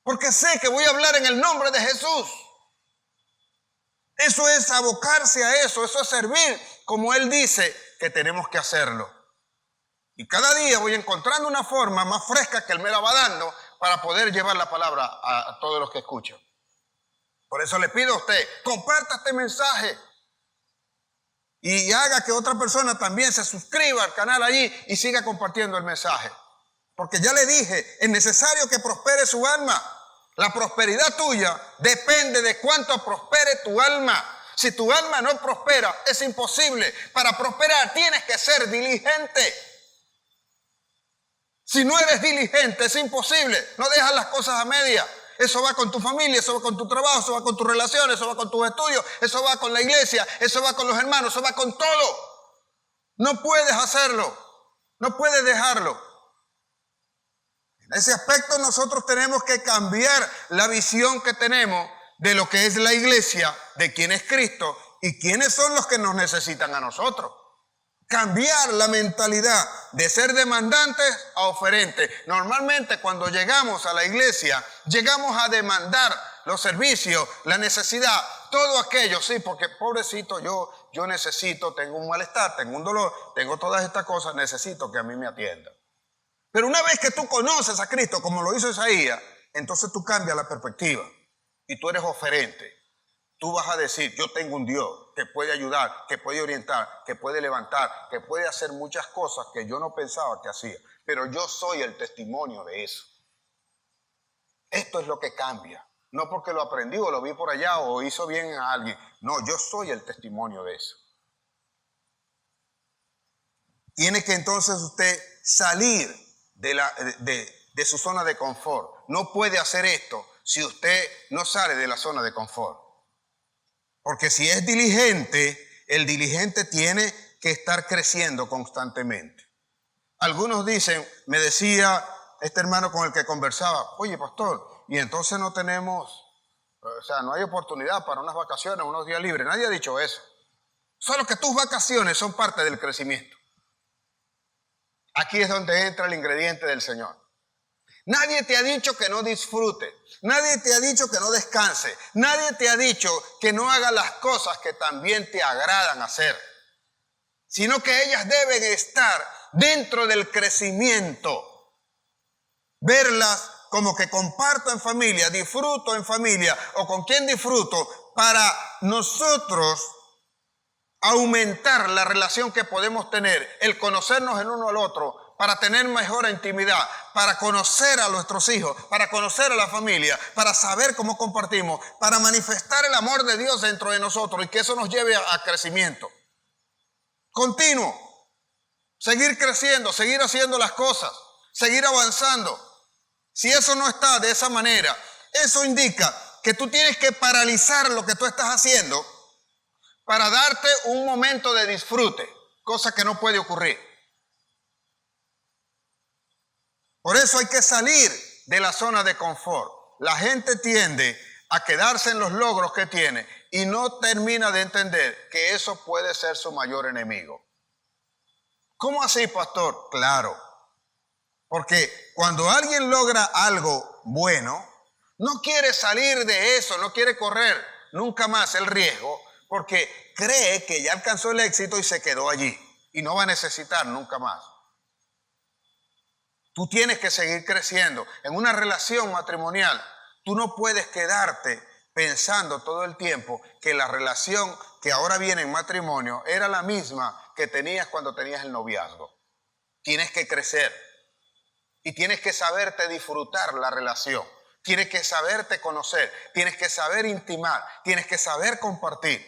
porque sé que voy a hablar en el nombre de Jesús. Eso es abocarse a eso es servir, como Él dice que tenemos que hacerlo. Y cada día voy encontrando una forma más fresca que Él me la va dando para poder llevar la palabra a todos los que escuchan. Por eso le pido a usted, comparta este mensaje y haga que otra persona también se suscriba al canal allí y siga compartiendo el mensaje. Porque ya le dije, es necesario que prospere su alma. La prosperidad tuya depende de cuánto prospere tu alma. Si tu alma no prospera, es imposible. Para prosperar tienes que ser diligente. Si no eres diligente, es imposible. No dejas las cosas a media. Eso va con tu familia, eso va con tu trabajo, eso va con tus relaciones, eso va con tus estudios, eso va con la iglesia, eso va con los hermanos, eso va con todo. No puedes hacerlo, no puedes dejarlo. En ese aspecto nosotros tenemos que cambiar la visión que tenemos de lo que es la iglesia, de quién es Cristo y quiénes son los que nos necesitan a nosotros. Cambiar la mentalidad de ser demandantes a oferentes. Normalmente cuando llegamos a la iglesia, llegamos a demandar los servicios, la necesidad, todo aquello, sí, porque pobrecito yo necesito, tengo un malestar, tengo un dolor, tengo todas estas cosas, necesito que a mí me atiendan. Pero una vez que tú conoces a Cristo, como lo hizo Isaías, entonces tú cambias la perspectiva y tú eres oferente. Tú vas a decir, yo tengo un Dios que puede ayudar, que puede orientar, que puede levantar, que puede hacer muchas cosas que yo no pensaba que hacía. Pero yo soy el testimonio de eso. Esto es lo que cambia. No porque lo aprendí o lo vi por allá o hizo bien a alguien. No, yo soy el testimonio de eso. Tiene que entonces usted salir de su zona de confort. No puede hacer esto si usted no sale de la zona de confort. Porque si es diligente, el diligente tiene que estar creciendo constantemente. Algunos dicen, me decía este hermano con el que conversaba, oye pastor, y entonces no tenemos, no hay oportunidad para unas vacaciones, unos días libres. Nadie ha dicho eso. Solo que tus vacaciones son parte del crecimiento. Aquí es donde entra el ingrediente del Señor. Nadie te ha dicho que no disfrute. Nadie te ha dicho que no descanse. Nadie te ha dicho que no haga las cosas que también te agradan hacer. Sino que ellas deben estar dentro del crecimiento. Verlas como que comparto en familia, disfruto en familia o con quien disfruto para nosotros aumentar la relación que podemos tener, el conocernos el uno al otro, para tener mejor intimidad, para conocer a nuestros hijos, para conocer a la familia, para saber cómo compartimos, para manifestar el amor de Dios dentro de nosotros y que eso nos lleve a crecimiento continuo, seguir creciendo, seguir haciendo las cosas, seguir avanzando. Si eso no está de esa manera, eso indica que tú tienes que paralizar lo que tú estás haciendo para darte un momento de disfrute, cosa que no puede ocurrir. Por eso hay que salir de la zona de confort. La gente tiende a quedarse en los logros que tiene y no termina de entender que eso puede ser su mayor enemigo. ¿Cómo así, pastor? Claro, porque cuando alguien logra algo bueno, no quiere salir de eso, no quiere correr nunca más el riesgo, porque cree que ya alcanzó el éxito y se quedó allí y no va a necesitar nunca más. Tú tienes que seguir creciendo. En una relación matrimonial, tú no puedes quedarte pensando todo el tiempo que la relación que ahora viene en matrimonio era la misma que tenías cuando tenías el noviazgo. Tienes que crecer y tienes que saberte disfrutar la relación. Tienes que saberte conocer, tienes que saber intimar, tienes que saber compartir.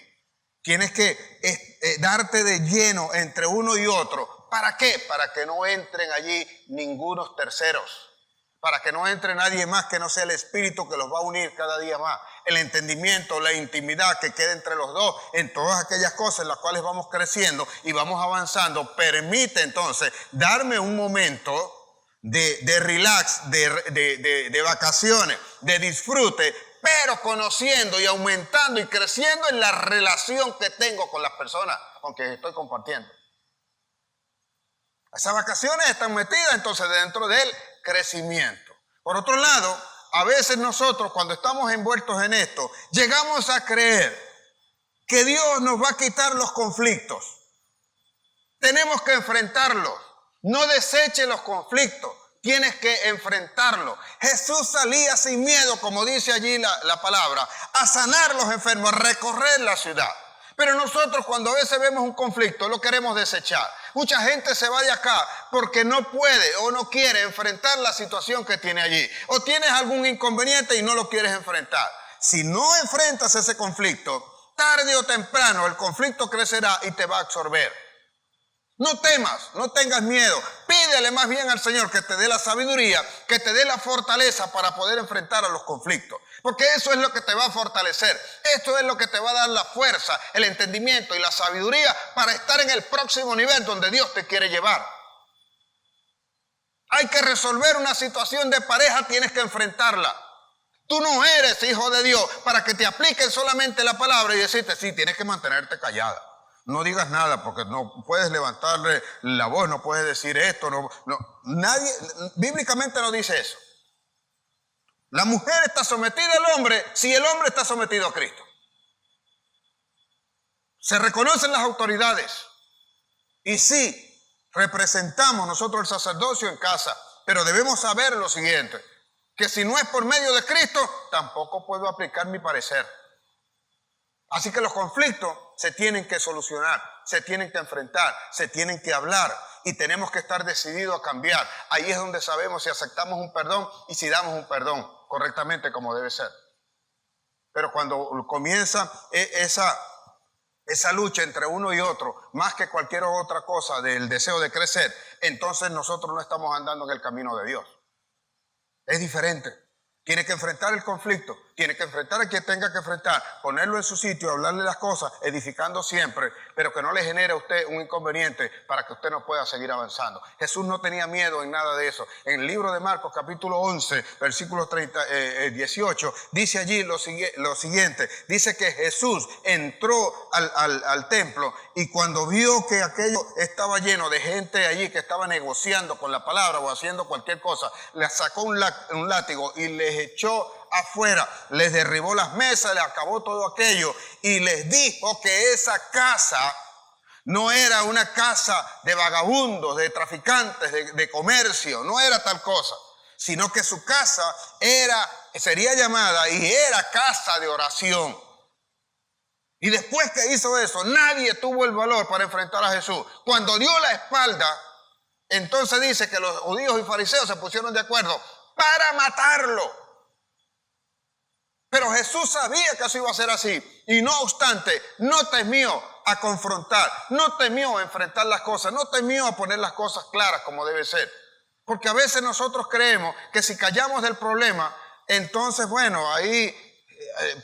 Tienes que darte de lleno entre uno y otro. ¿Para qué? Para que no entren allí ningunos terceros. Para que no entre nadie más que no sea el Espíritu que los va a unir cada día más. El entendimiento, la intimidad que quede entre los dos en todas aquellas cosas en las cuales vamos creciendo y vamos avanzando. Permite entonces darme un momento de relax, de vacaciones, de disfrute, pero conociendo y aumentando y creciendo en la relación que tengo con las personas con quienes estoy compartiendo. Esas vacaciones están metidas entonces dentro del crecimiento. Por otro lado, a veces nosotros cuando estamos envueltos en esto, llegamos a creer que Dios nos va a quitar los conflictos. Tenemos que enfrentarlos. No deseche los conflictos. Tienes que enfrentarlo. Jesús salía sin miedo, como dice allí la palabra, a sanar los enfermos, a recorrer la ciudad. Pero nosotros cuando a veces vemos un conflicto lo queremos desechar. Mucha gente se va de acá porque no puede o no quiere enfrentar la situación que tiene allí. O tienes algún inconveniente y no lo quieres enfrentar. Si no enfrentas ese conflicto, tarde o temprano el conflicto crecerá y te va a absorber. No temas, no tengas miedo. Pídele más bien al Señor que te dé la sabiduría, que te dé la fortaleza para poder enfrentar a los conflictos. Porque eso es lo que te va a fortalecer. Esto es lo que te va a dar la fuerza, el entendimiento y la sabiduría para estar en el próximo nivel donde Dios te quiere llevar. Hay que resolver una situación de pareja, tienes que enfrentarla. Tú no eres hijo de Dios para que te apliquen solamente la palabra y decirte, sí, tienes que mantenerte callada. No digas nada porque no puedes levantarle la voz, no puedes decir esto. Nadie, bíblicamente no dice eso. La mujer está sometida al hombre si el hombre está sometido a Cristo. Se reconocen las autoridades. Y sí, representamos nosotros el sacerdocio en casa, pero debemos saber lo siguiente, que si no es por medio de Cristo, tampoco puedo aplicar mi parecer. Así que los conflictos se tienen que solucionar, se tienen que enfrentar, se tienen que hablar y tenemos que estar decididos a cambiar. Ahí es donde sabemos si aceptamos un perdón y si damos un perdón correctamente como debe ser. Pero cuando comienza esa lucha entre uno y otro, más que cualquier otra cosa del deseo de crecer, entonces nosotros no estamos andando en el camino de Dios. Es diferente. Tiene que enfrentar el conflicto, tiene que enfrentar a quien tenga que enfrentar, ponerlo en su sitio, hablarle las cosas, edificando siempre, pero que no le genere a usted un inconveniente para que usted no pueda seguir avanzando. Jesús no tenía miedo en nada de eso. En el libro de Marcos, capítulo 11, versículo 18, dice allí lo siguiente. Dice que Jesús entró al templo y cuando vio que aquello estaba lleno de gente allí que estaba negociando con la palabra o haciendo cualquier cosa, le sacó un látigo y les echó afuera, les derribó las mesas, les acabó todo aquello y les dijo que esa casa no era una casa de vagabundos, de traficantes, de comercio, no era tal cosa, sino que su casa sería llamada y era casa de oración. Y después que hizo eso, nadie tuvo el valor para enfrentar a Jesús. Cuando dio la espalda, entonces dice que los judíos y fariseos se pusieron de acuerdo para matarlo. Pero Jesús sabía que eso iba a ser así y no obstante no temió a confrontar, no temió a enfrentar las cosas, no temió a poner las cosas claras como debe ser. Porque a veces nosotros creemos que si callamos del problema, entonces bueno, ahí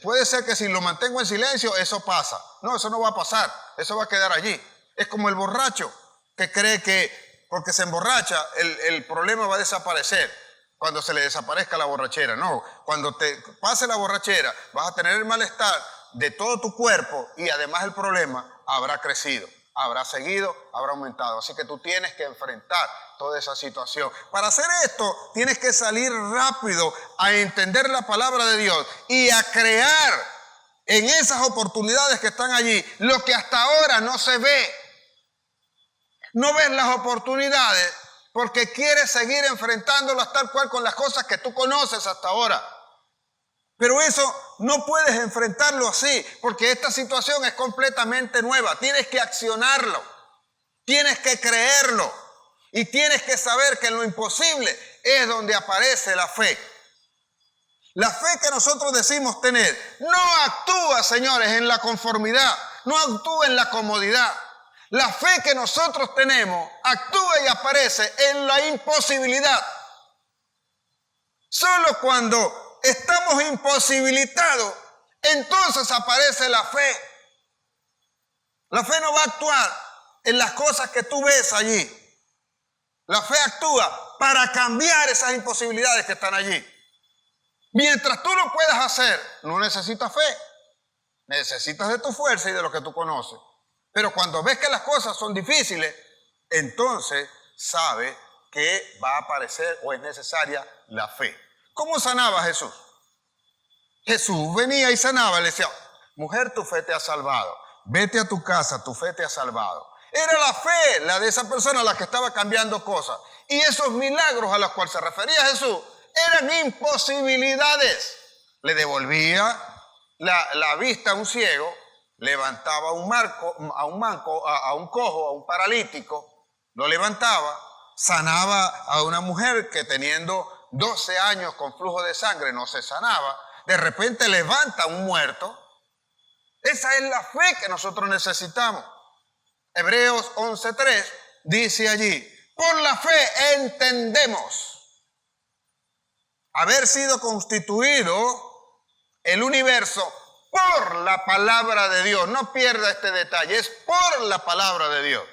puede ser que si lo mantengo en silencio eso pasa. No, eso no va a pasar, eso va a quedar allí. Es como el borracho que cree que porque se emborracha el problema va a desaparecer. Cuando se le desaparezca la borrachera, no. Cuando te pase la borrachera, vas a tener el malestar de todo tu cuerpo y además el problema habrá crecido, habrá seguido, habrá aumentado. Así que tú tienes que enfrentar toda esa situación. Para hacer esto, tienes que salir rápido a entender la palabra de Dios y a crear en esas oportunidades que están allí lo que hasta ahora no se ve. No ves las oportunidades porque quieres seguir enfrentándolas tal cual con las cosas que tú conoces hasta ahora. Pero eso no puedes enfrentarlo así, porque esta situación es completamente nueva. Tienes que accionarlo, tienes que creerlo y tienes que saber que en lo imposible es donde aparece la fe. La fe que nosotros decimos tener no actúa, señores, en la conformidad, no actúa en la comodidad. La fe que nosotros tenemos actúa y aparece en la imposibilidad. Solo cuando estamos imposibilitados, entonces aparece la fe. La fe no va a actuar en las cosas que tú ves allí. La fe actúa para cambiar esas imposibilidades que están allí. Mientras tú lo puedas hacer, no necesitas fe. Necesitas de tu fuerza y de lo que tú conoces. Pero cuando ves que las cosas son difíciles, entonces sabes que va a aparecer o es necesaria la fe. ¿Cómo sanaba Jesús? Jesús venía y sanaba, le decía, mujer, tu fe te ha salvado. Vete a tu casa, tu fe te ha salvado. Era la fe, la de esa persona, la que estaba cambiando cosas. Y esos milagros a los cuales se refería Jesús eran imposibilidades. Le devolvía la vista a un ciego, levantaba a un manco, a un cojo, a un paralítico, lo levantaba, sanaba a una mujer que teniendo 12 años con flujo de sangre no se sanaba, de repente levanta a un muerto. Esa es la fe que nosotros necesitamos. Hebreos 11:3 dice allí: por la fe entendemos haber sido constituido el universo por la palabra de Dios. No pierda este detalle, es por la palabra de Dios.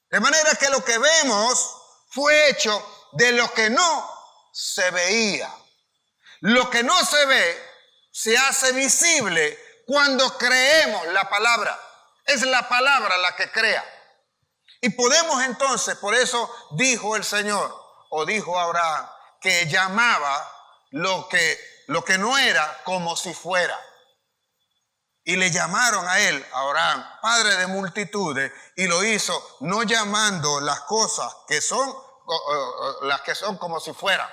De manera que lo que vemos fue hecho de lo que no se veía. Lo que no se ve se hace visible cuando creemos la palabra. Es la palabra la que crea. Y podemos entonces, por eso dijo el Señor, o dijo Abraham, que llamaba lo que no era como si fuera. Y le llamaron a él, a Abraham, padre de multitudes, y lo hizo no llamando las cosas que son como si fueran.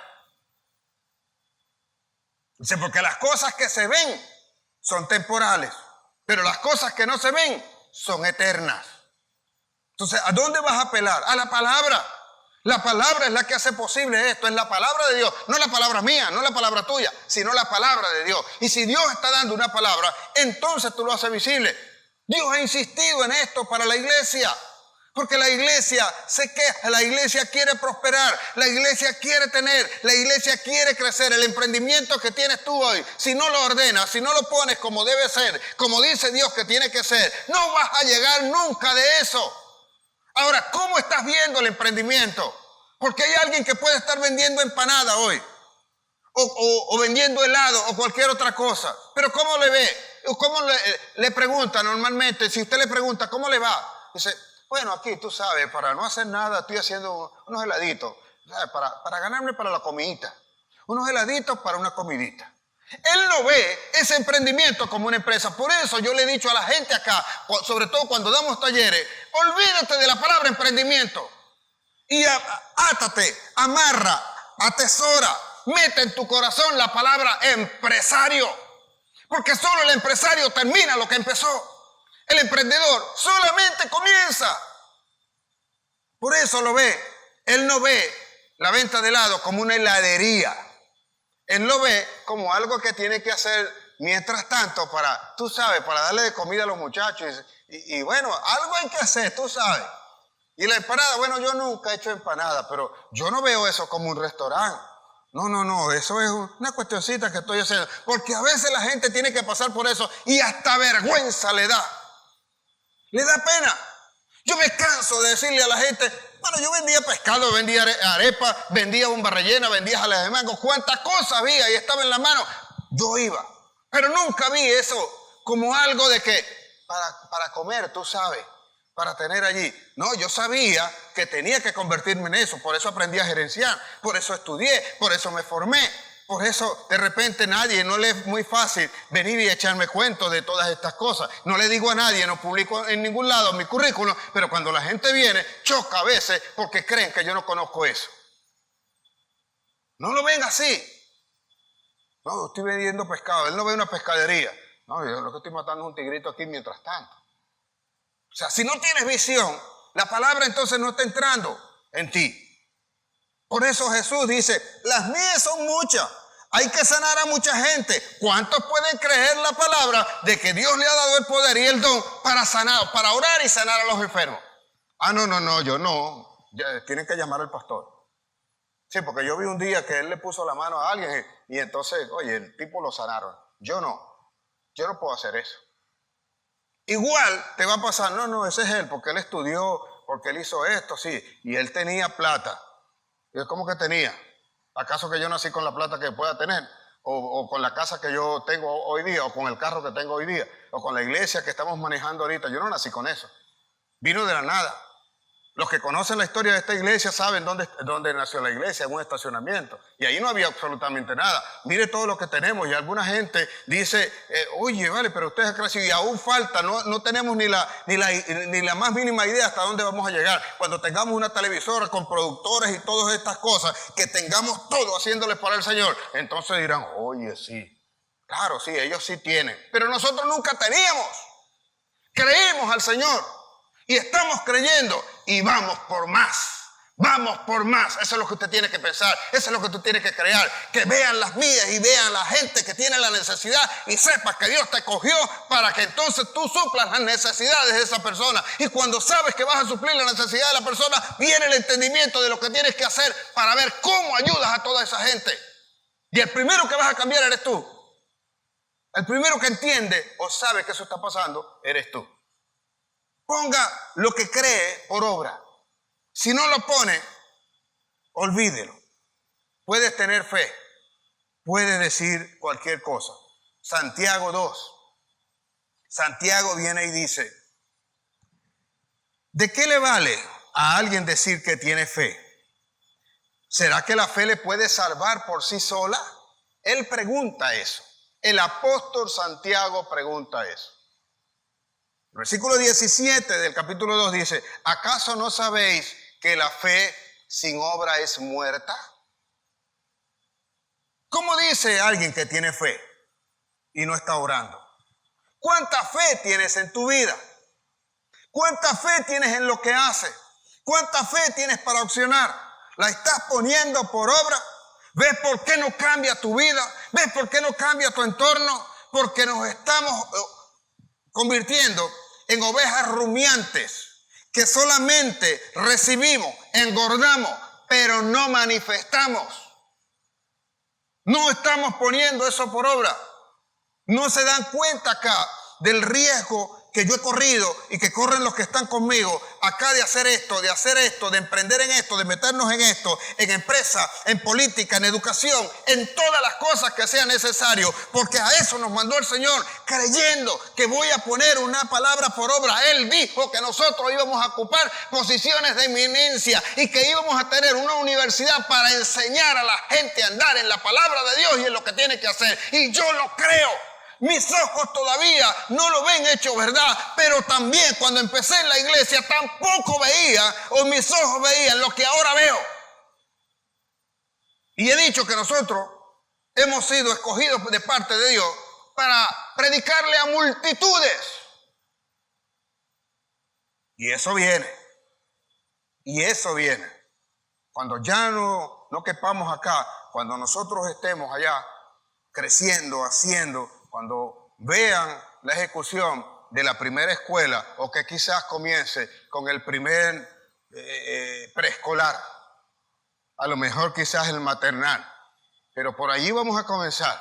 Dice, porque las cosas que se ven son temporales, pero las cosas que no se ven son eternas. Entonces, ¿a dónde vas a apelar? A la palabra. La palabra es la que hace posible esto, es la palabra de Dios, no la palabra mía, no la palabra tuya, sino la palabra de Dios. Y si Dios está dando una palabra, entonces tú lo haces visible. Dios ha insistido en esto para la iglesia, porque la iglesia se queja, la iglesia quiere prosperar, la iglesia quiere tener, la iglesia quiere crecer. El emprendimiento que tienes tú hoy, si no lo ordenas, si no lo pones como debe ser, como dice Dios que tiene que ser, no vas a llegar nunca de eso. Ahora, ¿cómo estás viendo el emprendimiento? Porque hay alguien que puede estar vendiendo empanada hoy, o vendiendo helado, o cualquier otra cosa. Pero ¿cómo le ve? ¿Cómo le pregunta normalmente? Si usted le pregunta, ¿cómo le va? Dice, bueno, aquí tú sabes, para no hacer nada, estoy haciendo unos heladitos, ¿sabes? Para ganarme para la comidita. Unos heladitos para una comidita. Él no ve ese emprendimiento como una empresa. Por eso yo le he dicho a la gente acá, sobre todo cuando damos talleres, olvídate de la palabra emprendimiento y átate, amarra, atesora, mete en tu corazón la palabra empresario, porque solo el empresario termina lo que empezó. El emprendedor solamente comienza. Por eso lo ve. Él no ve la venta de helado como una heladería. Él lo ve como algo que tiene que hacer mientras tanto para, tú sabes, para darle de comida a los muchachos. Y bueno, algo hay que hacer, tú sabes. Y la empanada, bueno, yo nunca he hecho empanada, pero yo no veo eso como un restaurante. No, eso es una cuestioncita que estoy haciendo. Porque a veces la gente tiene que pasar por eso y hasta vergüenza le da. Le da pena. Yo me canso de decirle a la gente, bueno, yo vendía pescado, vendía arepa, vendía bomba rellena, vendía jales de mango, cuántas cosas había y estaba en la mano. Yo iba, pero nunca vi eso como algo de que para comer, tú sabes, para tener allí. No, yo sabía que tenía que convertirme en eso, por eso aprendí a gerenciar, por eso estudié, por eso me formé. Por eso de repente no le es muy fácil venir y echarme cuento de todas estas cosas. No le digo a nadie, no publico en ningún lado mi currículum, pero cuando la gente viene, choca a veces porque creen que yo no conozco eso. No lo ven así. No, estoy vendiendo pescado. Él no ve una pescadería. No, yo lo que estoy matando es un tigrito aquí mientras tanto. O sea, si no tienes visión, la palabra entonces no está entrando en ti. Por eso Jesús dice, las mías son muchas. Hay que sanar a mucha gente. ¿Cuántos pueden creer la palabra de que Dios le ha dado el poder y el don para sanar, para orar y sanar a los enfermos? Ah, no, yo no. Tienen que llamar al pastor. Sí, porque yo vi un día que él le puso la mano a alguien y entonces, oye, el tipo lo sanaron. Yo no puedo hacer eso. Igual te va a pasar, no, ese es él, porque él estudió, porque él hizo esto, sí, y él tenía plata. ¿Y cómo que tenía? ¿Acaso que yo nací con la plata que pueda tener? O con la casa que yo tengo hoy día, o con el carro que tengo hoy día, o con la iglesia que estamos manejando ahorita. Yo no nací con eso. Vino de la nada. Los que conocen la historia de esta iglesia saben dónde nació la iglesia, en un estacionamiento. Y ahí no había absolutamente nada. Mire todo lo que tenemos. Y alguna gente dice, oye, vale, pero ustedes han crecido y aún falta. No tenemos ni la más mínima idea hasta dónde vamos a llegar. Cuando tengamos una televisora con productores y todas estas cosas, que tengamos todo haciéndole para el Señor. Entonces dirán, oye, sí. Claro, sí, ellos sí tienen. Pero nosotros nunca teníamos. Creímos al Señor. Y estamos creyendo y vamos por más. Vamos por más. Eso es lo que usted tiene que pensar. Eso es lo que tú tienes que crear. Que vean las mías y vean la gente que tiene la necesidad y sepas que Dios te cogió para que entonces tú suplas las necesidades de esa persona. Y cuando sabes que vas a suplir la necesidad de la persona, viene el entendimiento de lo que tienes que hacer para ver cómo ayudas a toda esa gente. Y el primero que vas a cambiar eres tú. El primero que entiende o sabe que eso está pasando eres tú. Ponga lo que cree por obra. Si no lo pone, olvídelo. Puedes tener fe, puedes decir cualquier cosa. Santiago 2. Santiago viene y dice, ¿de qué le vale a alguien decir que tiene fe? ¿Será que la fe le puede salvar por sí sola? Él pregunta eso. El apóstol Santiago pregunta eso. El versículo 17 del capítulo 2 dice, ¿acaso no sabéis que la fe sin obra es muerta? ¿Cómo dice alguien que tiene fe y no está orando? ¿Cuánta fe tienes en tu vida? ¿Cuánta fe tienes en lo que haces? ¿Cuánta fe tienes para accionar? ¿La estás poniendo por obra? ¿Ves por qué no cambia tu vida? ¿Ves por qué no cambia tu entorno? Porque nos estamos convirtiendo en ovejas rumiantes que solamente recibimos, engordamos, pero no manifestamos. No estamos poniendo eso por obra. No se dan cuenta acá del riesgo que yo he corrido y que corren los que están conmigo acá de hacer esto, de emprender en esto, de meternos en esto, en empresa, en política, en educación, en todas las cosas que sea necesario, porque a eso nos mandó el Señor, creyendo que voy a poner una palabra por obra. Él dijo que nosotros íbamos a ocupar posiciones de eminencia y que íbamos a tener una universidad para enseñar a la gente a andar en la palabra de Dios y en lo que tiene que hacer. Y yo lo creo. Mis ojos todavía no lo ven hecho verdad, pero también cuando empecé en la iglesia tampoco veía, o mis ojos veían lo que ahora veo. Y he dicho que nosotros hemos sido escogidos de parte de Dios para predicarle a multitudes. Y eso viene. Y eso viene. Cuando ya no quepamos acá, cuando nosotros estemos allá creciendo, haciendo, cuando vean la ejecución de la primera escuela o que quizás comience con el primer preescolar, a lo mejor quizás el maternal, pero por allí vamos a comenzar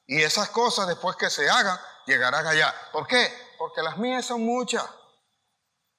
y esas cosas después que se hagan llegarán allá. ¿Por qué? Porque las mías son muchas,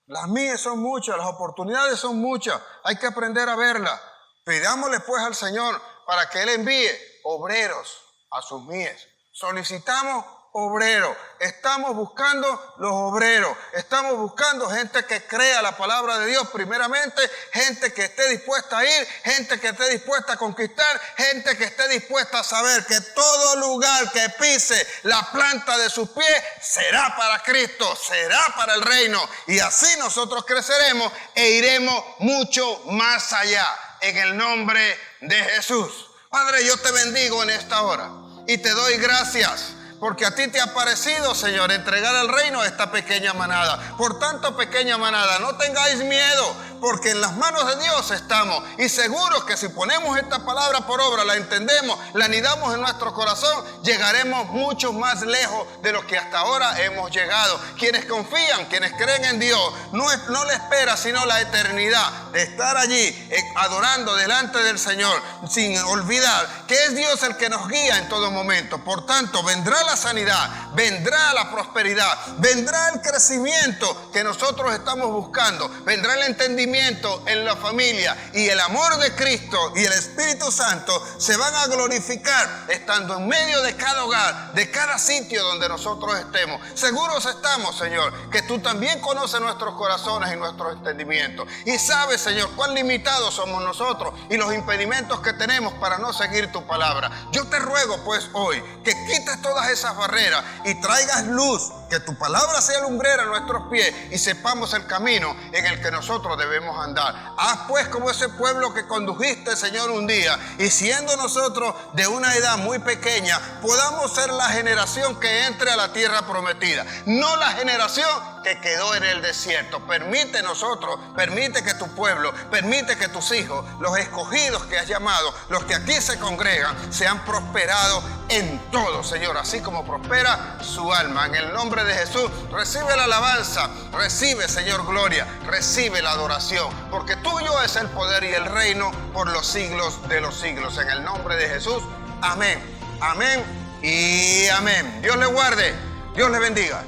las mías son muchas, las oportunidades son muchas, hay que aprender a verlas. Pidámosle pues al Señor para que Él envíe obreros a sus mies. Solicitamos obreros, estamos buscando los obreros, estamos buscando gente que crea la palabra de Dios primeramente, gente que esté dispuesta a ir, gente que esté dispuesta a conquistar, gente que esté dispuesta a saber que todo lugar que pise la planta de sus pies será para Cristo, será para el reino, y así nosotros creceremos e iremos mucho más allá en el nombre de Jesús. Padre, yo te bendigo en esta hora. Y te doy gracias porque a ti te ha parecido, Señor, entregar el reino a esta pequeña manada. Por tanto, pequeña manada, no tengáis miedo, porque en las manos de Dios estamos. Y seguros que si ponemos esta palabra por obra, la entendemos, la anidamos en nuestro corazón, llegaremos mucho más lejos de lo que hasta ahora hemos llegado. Quienes confían, quienes creen en Dios, no le espera sino la eternidad de estar allí adorando delante del Señor, sin olvidar que es Dios el que nos guía en todo momento. Por tanto, vendrá la sanidad, vendrá la prosperidad, vendrá el crecimiento que nosotros estamos buscando, vendrá el entendimiento en la familia, y el amor de Cristo y el Espíritu Santo se van a glorificar estando en medio de cada hogar, de cada sitio donde nosotros estemos. Seguros estamos, Señor, que tú también conoces nuestros corazones y nuestros entendimientos, y sabes, Señor, cuán limitados somos nosotros y los impedimentos que tenemos para no seguir tu palabra. Yo te ruego pues hoy que quites todas esas barreras y traigas luz, que tu palabra sea lumbrera a nuestros pies y sepamos el camino en el que nosotros debemos andar. Haz pues como ese pueblo que condujiste, Señor, un día, y siendo nosotros de una edad muy pequeña, podamos ser la generación que entre a la tierra prometida, no la generación que quedó en el desierto. Permite que tu pueblo, permite que tus hijos, los escogidos que has llamado, los que aquí se congregan, sean prosperados en todo, Señor, así como prospera su alma. En el nombre de Jesús, recibe la alabanza, recibe, Señor, gloria, recibe la adoración, porque tuyo es el poder y el reino por los siglos de los siglos. En el nombre de Jesús, amén, amén y amén. Dios le guarde, Dios le bendiga.